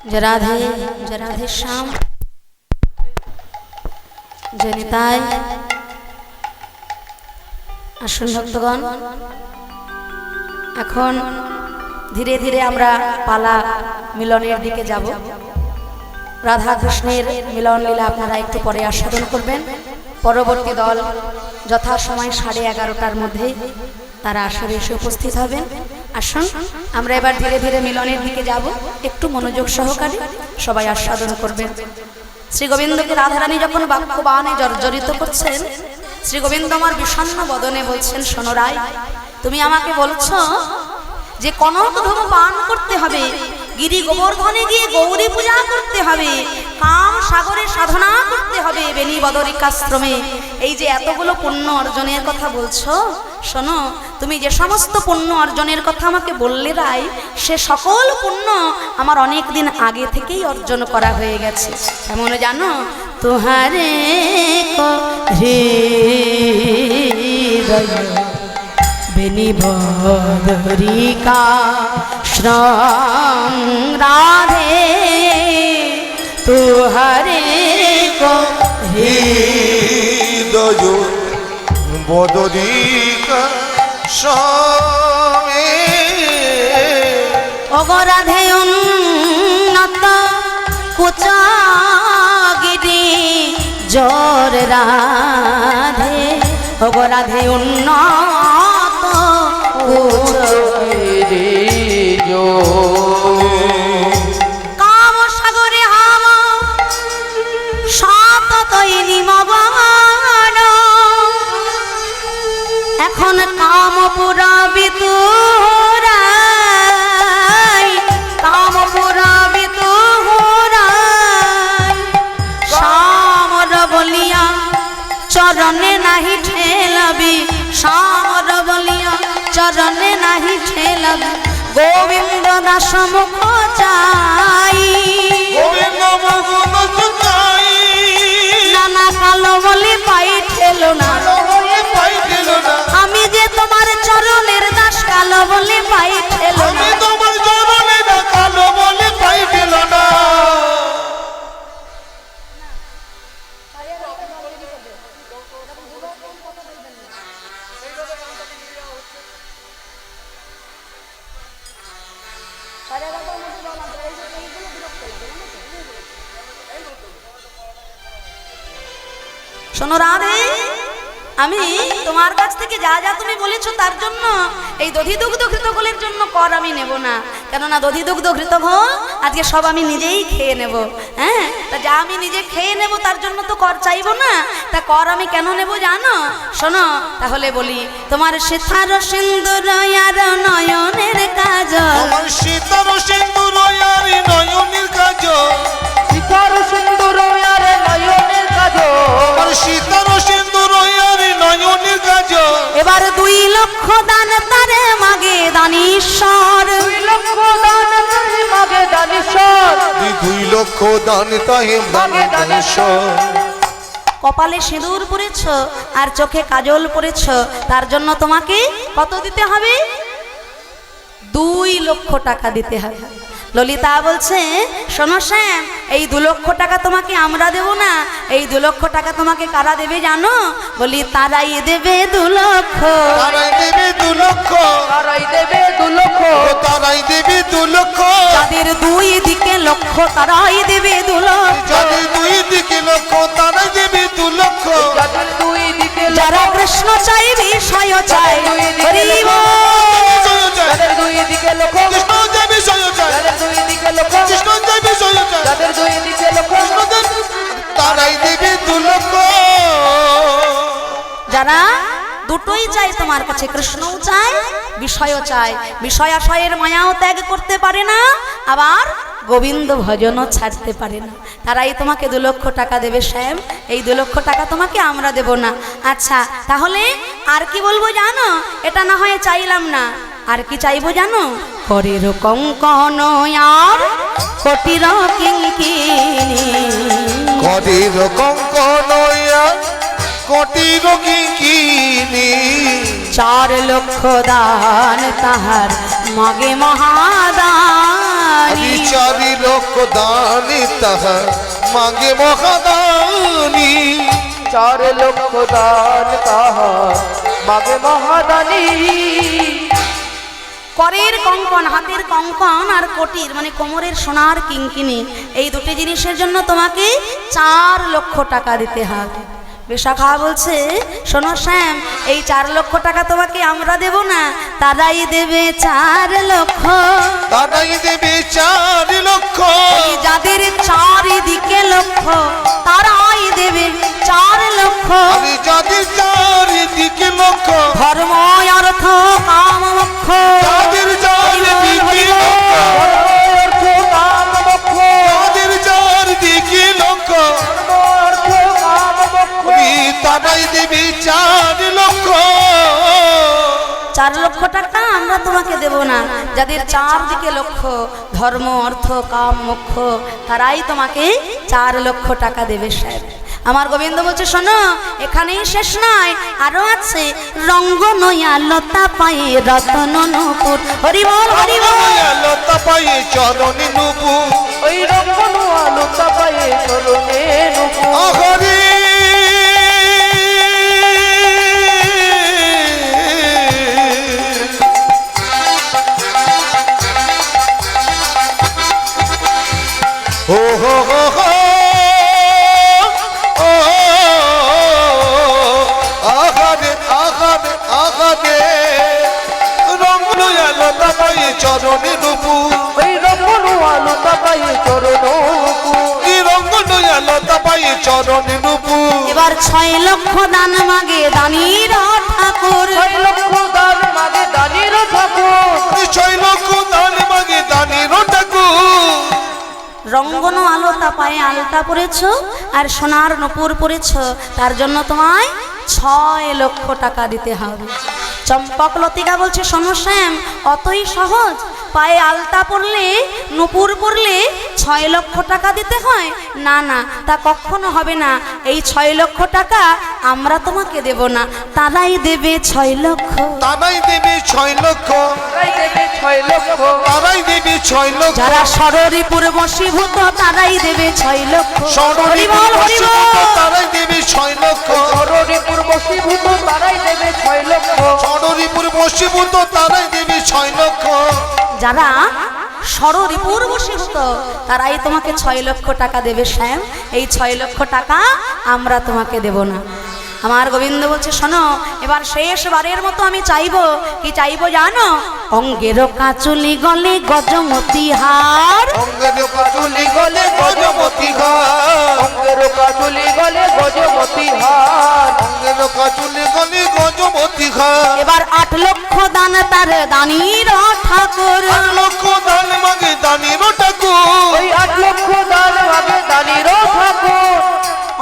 जय राधे श्याम जय निताय আসুন ভক্তগণ এখন ধীরে ধীরে আমরা পালা মিলনের দিকে যাব রাধা কৃষ্ণের মিলন লীলা আপনারা একটু পরে আস্বাদন করবেন পরবর্তী দল যথাসময় 11:30টার মধ্যে তারা আসরে এসে উপস্থিত হবেন আসুন আমরা এবার ধীরে ধীরে মিলনের দিকে যাব একটু মনোযোগ সহকারে সবাই আস্বাদন করবেন শ্রী গোবিন্দকে রাধারানী যখন বাক্যবাণে জর্জরিত করছেন শ্রী গোবিন্দ আমার বিষণ্ণ বদনে বলছেন শোনো রায় তুমি আমাকে বলছো যে কনক ধূম পান করতে হবে গিরি গোবর্ধনে গিয়ে গৌরী পূজা করতে হবে কাম সাগরে সাধনা করতে হবে বেনি বদরিকাশ্রমে এই যে এতগুলো পুণ্য অর্জনের কথা বলছো শোনো তুমি যে সমস্ত পুণ্য অর্জনের কথা আমাকে বললে রাই সে সকল পুণ্য আমার অনেক দিন আগে থেকেই অর্জন করা হয়ে গেছে এমন জানো তুহারে বেনি বদরিকা শ্রম রাধে তুহারে কো হৃদয় বদরিকা স্বামী অগরাধে উন্নত কুচগিরি জোর রাধে অগরাধে উন্নত কুচগিরি কাম সাগরে হামা সাত তৈরি মবান এখন কাম পুরাবি তুরাই কাম পুরাবি তুরাই সামর বলিয়া চরণে নাহি ঠেলাবি সামর বলিয়া চরণে নাহি ঠেলাবি গোবিন্দ দাস মুখ চাই গোবিন্দ মুখ চাই নানা কালো বলে পাই ঠেলো না পাইছিল না আমি যে তোমার চরণের দাস কালো বলে পাই ঠেলো না আমি তোমার চরণে না কালো বলে পাইছিল না শোনো রাধে আমি তোমার কাছ থেকে যা যা তুমি বলেছো তার জন্য এই দধি দুগ্ধ ঘৃতঘোলের জন্য কর আমি নেব না কেননা দধি দুগ্ধ ঘৃতঘোল আজকে সব আমি নিজেই খেয়ে নেব হ্যাঁ তা যা আমি নিজে খেয়ে নেব তার জন্য তো কর চাইবো না তা কর আমি কেন নেব জানো শোনো তাহলে বলি তোমার সিতার সিন্দুর আর নয়নের কাজল আমার সীতার সিন্দুর আর নয়নের কাজল সীতার সিন্দুর আর নয়নের কাজল আমার সীতার সিন্দুর আর নয়নের এবার 2 লক্ষ দান তারে মাগে দানীশ্বর। 2 লক্ষ দান তাহে মাগে দানীশ্বর। 2 লক্ষ দান তাহে মাগে দানীশ্বর। কপালে সিঁদুর পরেছ আর চোখে কাজল পরেছ, তার জন্য তোমাকে কত দিতে হবে? 2 লক্ষ টাকা দিতে হবে। ললিতা বলছে, শোনো শ্যাম, এই 2 লক্ষ টাকা তোমাকে আমরা দেব না, এই 2 লক্ষ টাকা তোমাকে কারা দেবে জানো? বলি তারাই দেবে 2 লক্ষ। তারাই দেবে 2 লক্ষ। তারাই দেবে 2 লক্ষ। তারাই দেবে 2 লক্ষ। যাদের 2 দিকে লক্ষ তারাই দেবে 2 লক্ষ। যাদের 2 দিকে লক্ষ তারাই দেবে 2 লক্ষ। যাদের 2 দিকে যারা কৃষ্ণ চাই বিষয় চাই, হরি বল। যাদের 2 দিকে লক্ষ। কৃষ্ণ যে বিষয় চায়, যাদের 2 দিকে লক্ষ। কৃষ্ণ যে বিষয় চায়, যাদের 2 দিকে লক্ষ। তারাই দেবে 2 লক্ষ। যারা দুটোই চাই তোমার কাছে, কৃষ্ণও চায় বিষয়ও চায়, বিষয় আশয়ের মায়াও ত্যাগ করতে পারে না, আবার গোবিন্দ ভজনও ছাড়তে পারে না, তারাই তোমাকে 2 লক্ষ টাকা দেবে শ্যাম। এই 2 লক্ষ টাকা তোমাকে আমরা দেব না। আচ্ছা তাহলে আর কি বলবো জানো? এটা না হয় চাইলাম না, আর কি চাইবো জানো? করের কঙ্কন আর কোটির কিঙ্কিনি। কটির কঙ্কন কোটির কিঙ্কিনি। 4 লক্ষ দান তাহার মাগে মহাদানী। 4 লক্ষ দান তাহার মাগে মহাদানী। 4 লক্ষ দান তাহার মাগে মহাদানী। করের কঙ্কন, হাতের কঙ্কন আর কোটির মানে কোমরের সোনার কিঙ্কিনি, এই 2টি জিনিসের জন্য তোমাকে 4 লক্ষ টাকা দিতে হবে। বিশাখা বলছে, শোনো শ্যাম, এই 4 লক্ষ টাকা তোমাকে আমরা দেব না, তারাই দেবে 4 লক্ষ। তারাই দেবে 4 লক্ষ। এই যাদের 4 দিকে লক্ষ তারাই দেবে 4 লক্ষ। আমি যাদের 4 দিকে লক্ষ। ধর্ম অর্থ কাম মোক্ষ। যাদের 4 দিকে লক্ষ। অর্থ কাম মোক্ষ। যাদের 4 দিকে লক্ষ। অর্থ কাম মোক্ষ। তারাই দেবে 4 লক্ষ। 4 লক্ষ টাকা আমরা তোমাকে দেব না, যাদের 4 দিকে লক্ষ্য, ধর্ম অর্থ কাম মোক্ষ, তারাই তোমাকে 4 লক্ষ টাকা দেবে সাহেব। আমার গোবিন্দ বলছে, শোনো, এখানেই শেষ নয়, আরো আছে। রঙ্গ নয়া লতা পায়ে রতন নূপুর। হরি বল হরি বল। লতা পায়ে চরণে নূপুর। ওই রঙ্গনু আলোতা পায়ে চরণে নূপুর। হরি ও হো হো হো ও আগানে আগানে আগানে রঙ্গন লতা পায়ে চরণে নূপুর। ওই রঙ্গনু আলোতা পায়ে চরণ নূপুর। রঙ্গন লতা পায়ে চরণে নূপুর। এবার 6 লক্ষ দান মাগে দানির ঠাকুর। 6 লক্ষ দান মাগে দানির ঠাকুর। 6 লক্ষ দান মাগে দানির ঠাকুর। রঙ্গন আলোতা পায়ে আলতা পরেছ আর সোনার নূপুর পরেছ, তার জন্য তোমায় 6 লক্ষ টাকা দিতে হবে। চম্পক লতিকা বলছে, শোনো শ্যাম, অতই সহজ? পায়ে আলতা পরলে নূপুর পরলে 6 লক্ষ টাকা দিতে হয়? না না, তা কখনো হবে না। এই 6 লক্ষ টাকা আমরা তোমাকে দেব না, তারাই দেবে 6 লক্ষ। তারাই দেবে 6 লক্ষ। তারাই দেবে 6 লক্ষ। তারাই দেবে 6 লক্ষ। যারা ষড়রিপুর বশীভূত তারাই দেবে 6 লক্ষ। হরি বল হরি বল। তারাই দেবে 6 লক্ষ। ষড়রিপুর বশীভূত তারাই দেবে 6 লক্ষ। ষড়রিপুর বশীভূত তারাই দেবে 6 লক্ষ। যারা ষড়রিপুর বশীভূত তারাই তোমাকে 6 লক্ষ টাকা দেবে শ্যাম। এই 6 লক্ষ টাকা আমরা তোমাকে দেব না। আমার গোবিন্দ বলছে, শোনো, এবার শেষবারের মতো আমি চাইবো, কি চাইবো জানো? অঙ্গের কাচুলি গলে গজমতি হার। অঙ্গের কাচুলি গলে গজমতি হার। অঙ্গের কাজুলি গলে গজমতি হার। অঙ্গের কাচুলি গলে গজমতি হার। এবার 8 লক্ষ দান তার দানির ঠাকুর। 8 লক্ষ দান মাগে দানির ঠাকুর। ওই 8 লক্ষ দান মাগে দানির ঠাকুর।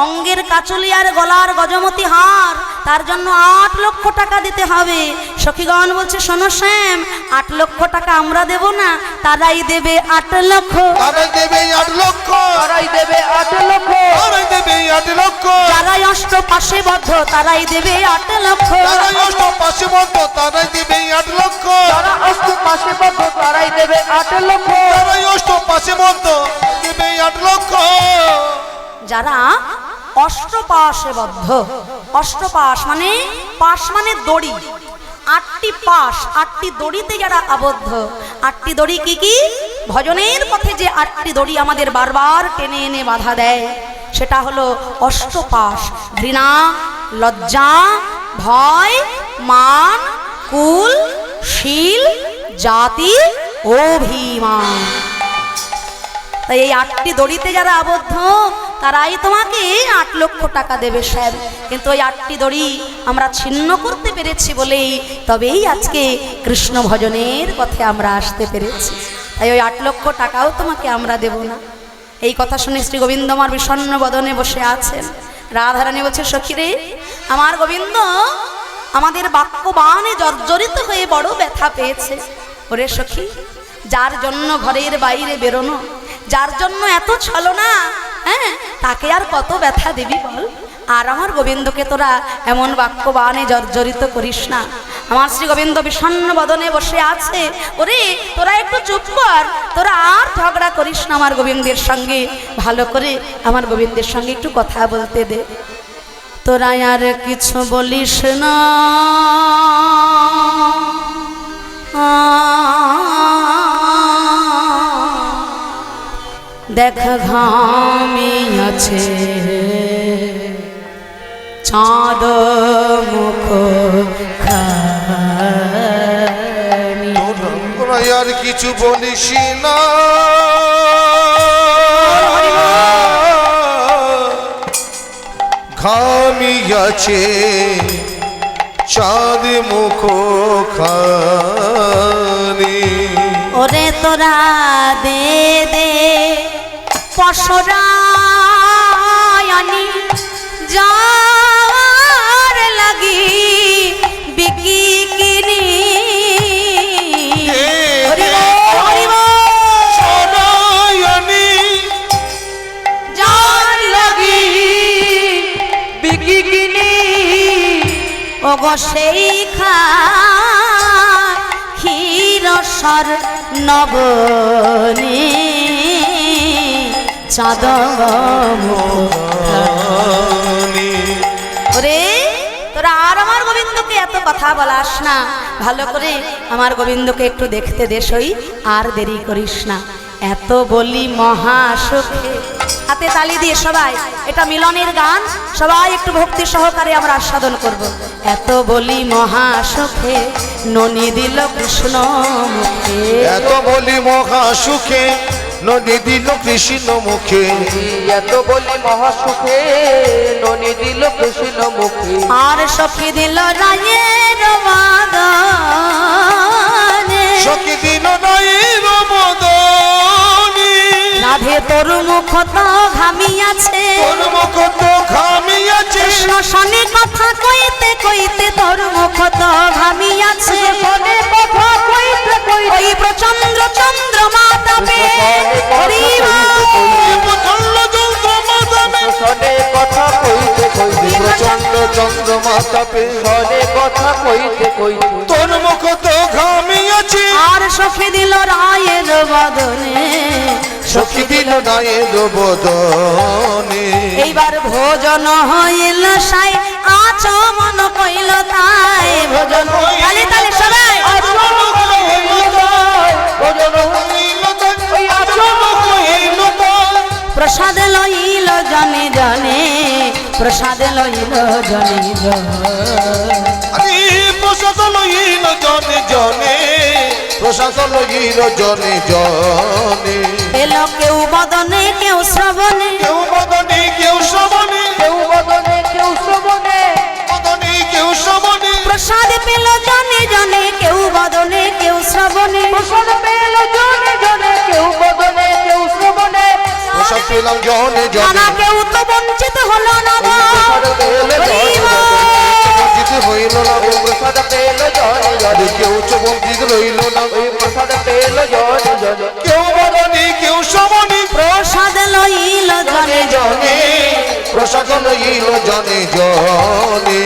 অঙ্গের কাচুলি আর গলার গজমতি হার, তার জন্য 8 লক্ষ টাকা দিতে হবে। সখীগণ বলছে শোনো শ্যাম, 8 লক্ষ টাকা আমরা দেব না, তারাই দেবে 8 লক্ষ। তারাই দেবে 8 লক্ষ, তারাই দেবে 8 লক্ষ, তারাই দেবে 8 লক্ষ, যারাই অষ্ট পাশে বদ্ধ তারাই দেবে 8 লক্ষ। তারাই অষ্ট পাশে বদ্ধ তারাই দেবে 8 লক্ষ, যারা অষ্ট পাশে বদ্ধ তারাই দেবে 8 লক্ষ, তারাই অষ্ট পাশে বদ্ধ দেবে 8 লক্ষ। যারা অষ্টপাশে বদ্ধ, অষ্টপাশ মানে পাশ মানে দড়ি, 8টি পাশ, 8টি দড়িতে যারা আবদ্ধ। 8টি দড়ি কি কি? ভজনের পথে যে 8টি দড়ি আমাদের বারবার টেনে এনে বাধা দেয়, সেটা হলো অষ্টপাশ। ঘৃণা, লজ্জা, ভয়, মান, কুল, শীল, জাতি, অভিমান। তাই এই 8টি দড়িতে যারা আবদ্ধ তারাই তোমাকে 8 লক্ষ টাকা দেবে স্যার। কিন্তু ওই 8টি দড়ি আমরা ছিন্ন করতে পেরেছি বলেই তবেই আজকে কৃষ্ণ ভজনের পথে আমরা আসতে পেরেছি। তাই ওই 8 লক্ষ টাকাও তোমাকে আমরা দেব না। এই কথা শুনে শ্রী গোবিন্দ আমার বিষণ্ণ বদনে বসে আছেন। রাধারানী বলছে সখী রে, আমার গোবিন্দ আমাদের বাক্যবাণে জর্জরিত হয়ে বড় ব্যথা পেয়েছে। ওরে সখী, যার জন্য ঘরের বাইরে বেরোনো, যার জন্য এত ছলনা, হ্যাঁ, তাকে আর কত ব্যথা দিবি বল। আর আমার গোবিন্দকে তোরা এমন বাক্যবাণে জর্জরিত করিস না। আমার শ্রী গোবিন্দ বিষণ্ণ বদনে বসে আছে। ওরে তোরা একটু চুপ কর, তোরা আর ঝগড়া করিস না আমার গোবিন্দের সঙ্গে, ভালো করে আমার গোবিন্দের সঙ্গে একটু কথা বলতে দে। তোরা আর কিছু বলিস না, দেখ ঘামে আছে চাঁদ মুখ খানি। তোরা আর কিছু বলিস না, ঘামি আছে চাঁদ মুখ খানি। ওরে তোরা দে দে পশরায়নি যার লাগি বিকি কিনি। হরি বল, হরি বল। সরায়নি যার লাগি বিকি কিনি, ওগো সেই ক্ষীরসর নবনী চাঁদ খানি। ওরে তোরা আর আমার গোবিন্দকে এত কথা বলাস না, ভালো করে আমার গোবিন্দকে একটু দেখতে দেশই, আর দেরি করিস না। এত বলি মহা সুখে, হাতে তালি দিয়ে সবাই, এটা মিলনের গান, সবাই একটু ভক্তি সহকারে আমরা আস্বাদন করব। এত বলি মহা সুখে ননি দিল কৃষ্ণ মুখে, এত বলি মহা সুখে নদী দিল কৃষ্ণ মুখে। এত বলি মহাসুখে ননি দিল কৃষ্ণ মুখে। আর সখী দিল রায়ের বাগানে, সখী দিল রায়ের মদনী। রাধে তোর মুখ তো ঘামিয়াছে, তোর মুখ তো ঘামিয়াছে, কৃষ্ণ শনে কথা কইতে কইতে তোর মুখ তো ঘামিয়াছে। শনে কথা কইতে কইতে, ওই প্রচন্দ্র চন্দ্রমা তাপে, হরি প্রচন্ড চন্দ্রমা তাপে, শনে কথা কইতে কইতে, প্রচন্ড চন্দ্রমা তাপে, শনে কথা কইতে কইতে, তোর মুখ তো ঘামিয়াছে। আর সখী দিল রায়ের বদনে, সখী দিল রায়ের বদনে। এইবার ভোজন হইল সাই আচমন কইল তাই, ভোজন তালে তালে সবাই। প্রসাদ লইল জনে জনে, প্রসাদ লইল জনে জনে, প্রসাদ লইল জনে জনে, প্রসাদ লইল জনে জনে। পেল কেউ বদনে কেউ শ্রবণে, কেউ বদনে কেউ শ্রবণে, কেউ বদনে কেউ শ্রবণে, বদনে কেউ শ্রবণে। প্রসাদ পেল জনে জনে কেউ বদনে কেউ শ্রবণে, প্রসাদ পেল জনে জনে, কেউ বদনে কেউ শ্রবণে, প্রসাদ পেলাম জনে জনে নানা কেউ তো বঞ্চিত হলো না গো। বঞ্চিত হইল না গো, প্রসাদ পেল জনে জনে আরে কেউ তো বঞ্চিত রইল না গো। ওই প্রসাদ পেল জনে জনে কেউ বদনি কেউ সমনি প্রসাদ লইল জনে জনে। প্রসাদ লইল জনে জনে।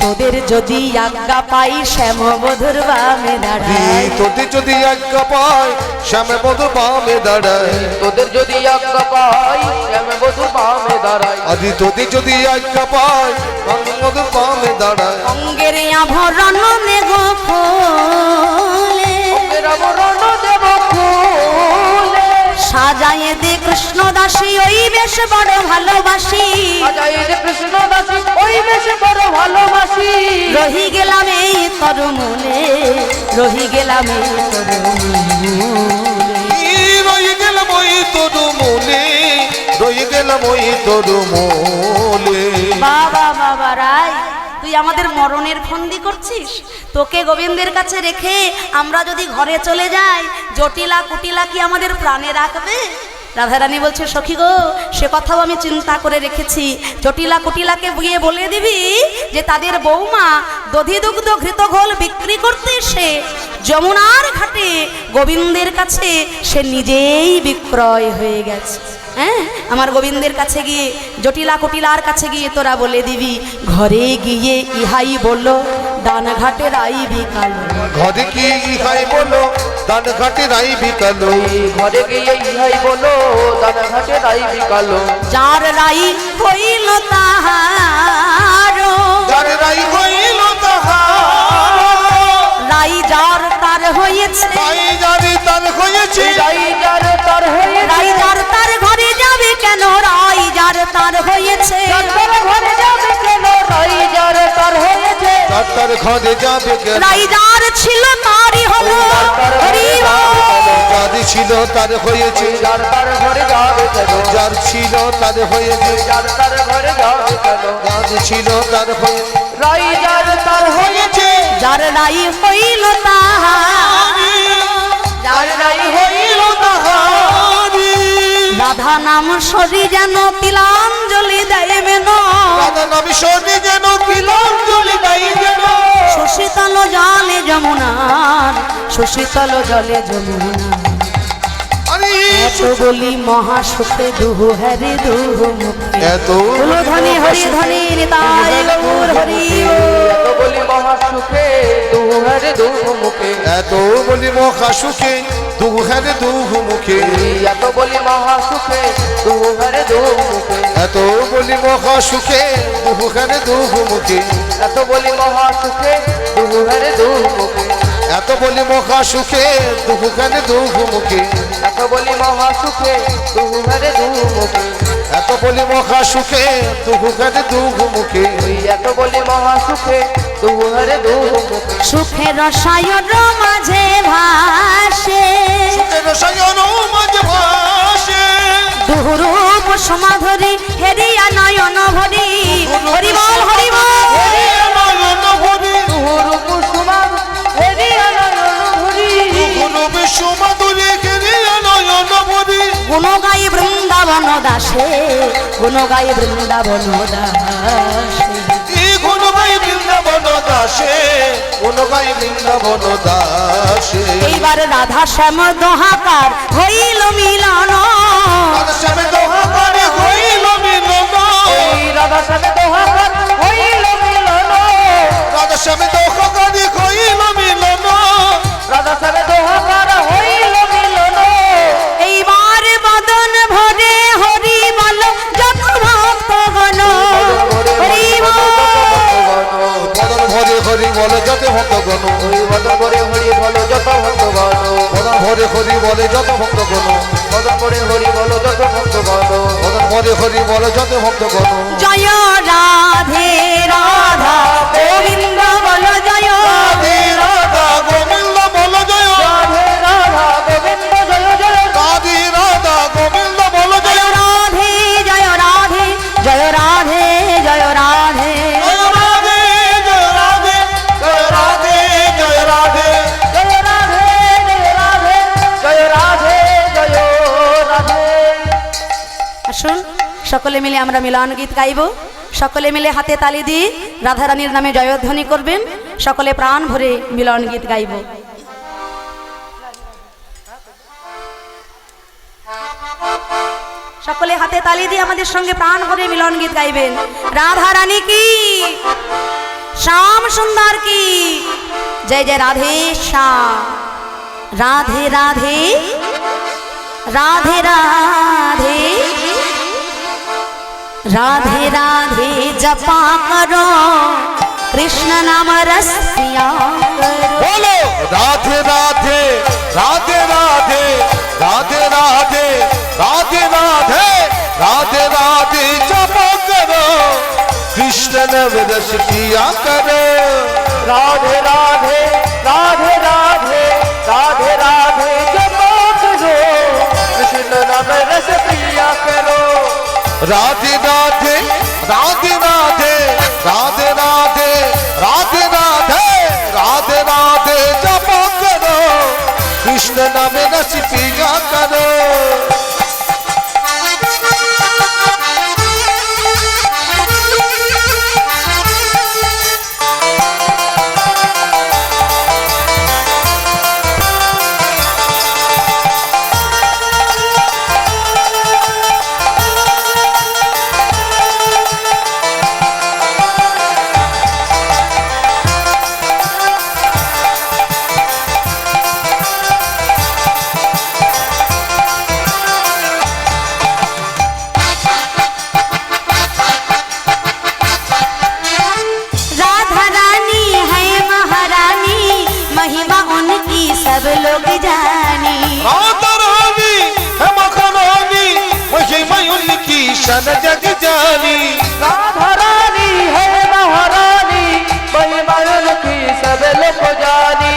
তোদের যদি আজ্ঞা পাই শ্যামবধূর বামে দাঁড়াই, তোদের যদি আজ্ঞা পাই শ্যামে বধু বামে দাঁড়ায়। তোদের যদি আজ্ঞা পাই শ্যামে বধূ বামে দাঁড়াই আদি তোদের যদি আজ্ঞা পাই বধু বামে দাঁড়ায়। অঙ্গের আভরণ নেগো ফুলে, রাবরণ দেব ফুলে সাজায়ে দে কৃষ্ণ দাসী ওই বেশ বড় ভালোবাসি। সাজাই রে কৃষ্ণ দাসী ওই বেশ বড় ভালোবাসি। রহি গেলাম এই তর মনে, রহি গেলাম এই তর রয়ে গেলাম ওই তোর মনে, রয়ে গেলাম ওই তোর মনে। বাবা বাবা রাই, তুই আমাদের মরণের ফন্দি করছিস। তোকে গোবিন্দের কাছে রেখে আমরা যদি ঘরে চলে যাই, জটিলা কুটিলা কি আমাদের প্রাণে রাখবে? রাধারানী বলছে সখী গো, সে কথাও আমি চিন্তা করে রেখেছি। জটিলা কুটিলাকে গিয়ে বলে দিবি যে তাদের বৌমা দধি দুগ্ধ ঘৃত ঘোল বিক্রি করতে এসে যমুনার ঘাটে গোবিন্দের কাছে সে নিজেই বিক্রয় হয়ে গেছে। হ্যাঁ, আমার গোবিন্দের কাছে গিয়ে জটিলা কুটিলার কাছে গিয়ে তোরা বলে দিবি, ঘরে গিয়ে ইহাই বললো ডান ঘাটে রাই বিকাল। ঘরে কি ইহাই বলো দান ঘাটে রাই বিকালো। ঘরে গিয়ে ইহাই বলো দানা ঘাটে রাই বিকালো। যার রাই হইল তাহার, যার রাই হইল তাহার, রাই যার তার হয়েছে, রাই যারে তার হয়েছে। রাই যার তার হয়ে রাই যার তার ঘরে যাবে কেন, রাই যার তার হয়েছে। তার ঘরে যাবে কেন, রাই যার তার হয়েছে। যার তার ঘরে যাবে কেন, রাই যার ছিল তারই হলো। হরি বল। যার ছিল তার হয়েছে। যার তার ঘরে যাবে কেন, যার ছিল তার হয়েছে। যার তার ঘরে যাবে কেন, যার ছিল তার হয়েছে। রাই যার তার হয়েছে। যার রাই হইল তাহার, যার রাই হইল তাহারি। রাধা নাম সরি যেন তিলাঞ্জলি দেয় মেন, রাধা নামে শনি যেন তিলাঞ্জলি দেয় যেন। শশীতল জলে যমুনার, শশীতল জলে যমুনার। আরে এত বলি মহাসুখে দুহু হরি দুহু মুখে। এত বলো ধনী হরি ধনী নিতাই গৌর হরি বল। এত বলি মহাসুখে দুহারে দু মুখে। এত বলি মহা সুখে দুহারে দুহু মুখে। এত বলি মহাসুখে দুহারে দু মুখে। এত বলি মহা সুখে দুহারে দুহু মুখে। এত বলি মহাসুখে দুহারে দু মুখে। এত বলি মহা সুখে দুহারে দুহু মুখে। এত বলি মহাসুখে দুহারে দু মুখে। এত বলি মহা সুখে দুহারে দুহু মুখে। এত বলি মহাসুখে দুহারে দু মুখে। সুখের রসায়ন মাঝে ভাসে, সুখের রসায়ন মাঝে ভাসে। দুরূপ সমাধরি হেরিয়া নয়ন ভরি। হরি বল হরি বল। নয়ন ভরি রূপ সুমাদ হেরিয়া নয়ন ভরি। রূপে সুমাধুরী ঘেরিয়া নয়ন ভরি। গুণ গাই বৃন্দাবন দাসে, গুণ গাই বৃন্দাবন দাসে। এই গুণ গাই বৃন্দাবন দাসে, গুণ গাই বৃন্দাবন দাসে। এইবার রাধা শ্যাম দোহাকার হইল মিলন, রাধা শ্যামে দোহা করে হইল মিলন। এই রাধা সাথে দোহাকার হইল মিলন। রাধা শ্যামে দোহা করে হইল মিলন। রাধা সাথে দোহাকার হইল মিলন। এইবার বদন ভরে হরি বল যত ভক্তগণ। হরি বল। বদন ভরে হরি বলে যত ভক্তগণ। ওই বদন করে হরি বলো যত ভক্তগণ। বদন ভরে হরি বলে যত ভক্তগণ। বদন করে হরি বলো যত ভক্তগণ। বদন ভরে হরি বলে যত ভক্তগণ। জয় রাধে রাধা গোবিন্দ বল জয়। রাধে রাধা গোবিন্দ বল জয়। রাধে রাধা গোবিন্দ জয় জয়। রাধে রাধা গোবিন্দ বল জয়। রাধে জয় রাধে, জয় রাধে জয় রাধে। জয় রাধে জয় রাধে জয় রাধে জয় রাধে। জয় রাধে জয় রাধে জয় রাধে জয় রাধে। সকলে মিলে আমরা মিলন গীত গাইব। সকলে মিলে হাতে তালি দিয়ে রাধারানীর নামে জয়ধ্বনি করবেন। সকলে প্রাণ ভরে মিলন গীত গাইব। সকলে হাতে তালি দিয়ে আমাদের সঙ্গে প্রাণ ভরে মিলন গীত গাইবেন। রাধা রানী কি, শ্যাম সুন্দর কি, জয় জয় রাধে শ্যাম। রাধে রাধে রাধে রাধে राधे राधे जपा करो कृष्ण नाम रस पिया करो। बोलो राधे राधे राधे राधे राधे राधे राधे राधे राधे राधे जपा करो कृष्ण नाम रस पिया करो। राधे राधे राधे राधे राधे राधे जपा करो कृष्ण नाम रस पिया करो। राधे राधे राधे राधे राधे राधे राधे राधे राधे राधे जपा करो कृष्ण नाम रस पिया करो। सब लोग जानी राधा रानी है मखरानी महिमा उनकी शन जग जानी। राधा रानी है महारानी महिमा उनकी सब लोग जानी।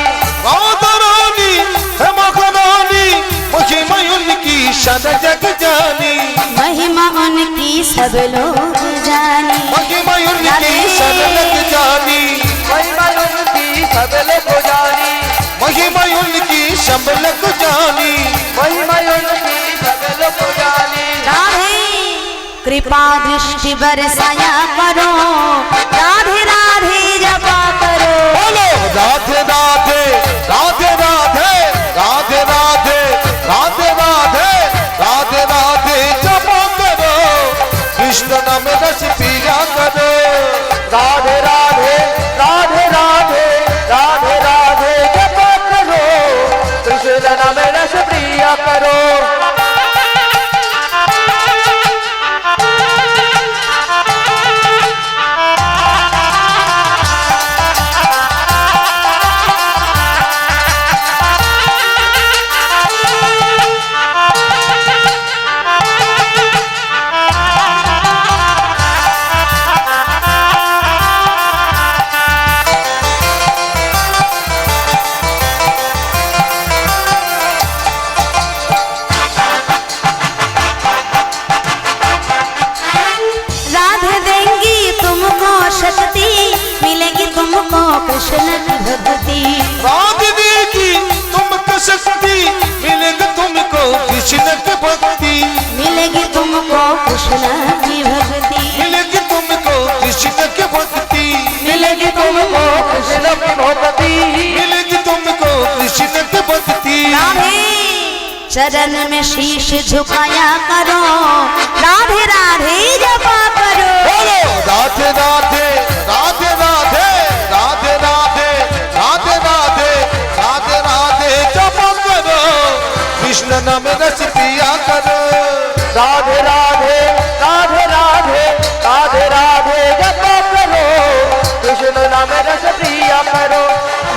राधा रानी है मखरानी महिमा उनकी शन जग जानी। महिमा उनकी सब लोग जानी महिमा उनकी शन जग जानी। महिमा उनकी सब लोग जानी। महिमा उनकी सब लोग जानी। महिमा उनकी सब लोग जानी। राधे कृपा दृष्टि बरसाया करो राधे राधे जपा करो। बोलो राधे राधे राधे राधे राधे राधे राधे राधे राधे राधे जपा करो कृष्ण नाम रस पिया करो। राधे राधे राधे राधे राधे राधे जपा करो कृष्ण नाम रस प्रिया करो। तुमको कृष्ण की भक्ति राधे देगी तुमको शक्ति मिलेगी तुमको कृष्ण की भक्ति। मिलेगी तुमको कृष्ण की भक्ति मिलेगी तुमको कृष्ण की भक्ति। मिलेगी तुमको कृष्ण की भक्ति। मिलेगी तुमको कृष्ण की भक्ति। राधे चरण में शीश झुकाया करो राधे राधे जपा करो। बोलो राधे राधे राधे राधे राधे राधे राधे राधे राधे राधे जपा करो कृष्ण नाम रस पिया करो। राधे राधे राधे राधे राधे राधे जपा करो कृष्ण नाम रस प्रिया करो।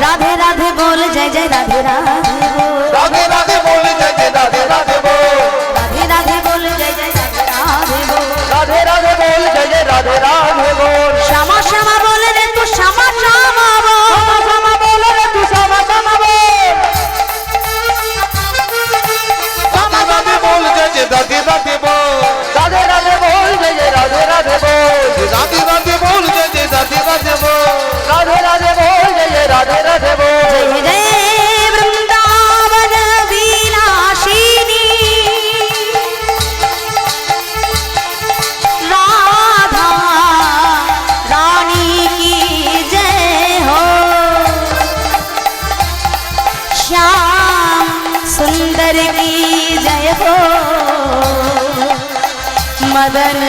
राधे राधे बोल जय जय राधे राधे बोल। राधे राधे बोल जय जय राधे राधे बोल। राधे राधे बोल जय जय राधे राधे बोल। राधे राधे बोल जय जय राधे राधे बोल। श्यामा श्यामा बोल रे तू श्यामा श्यामा बोल। श्यामा श्यामा बोल रे तू श्यामा श्यामा बोल। राधे राधे बोल जय जय राधे राधे बोल। राधे राधे बोल जय जय राधे राधे बोल। राधे राधे बोल जय जय राधे राधे बोल। राधे राधे बोल जय जय राधे राधे बोल। जय जय वृंदावन विलासिनी श्याम सुंदर की जय हो मदन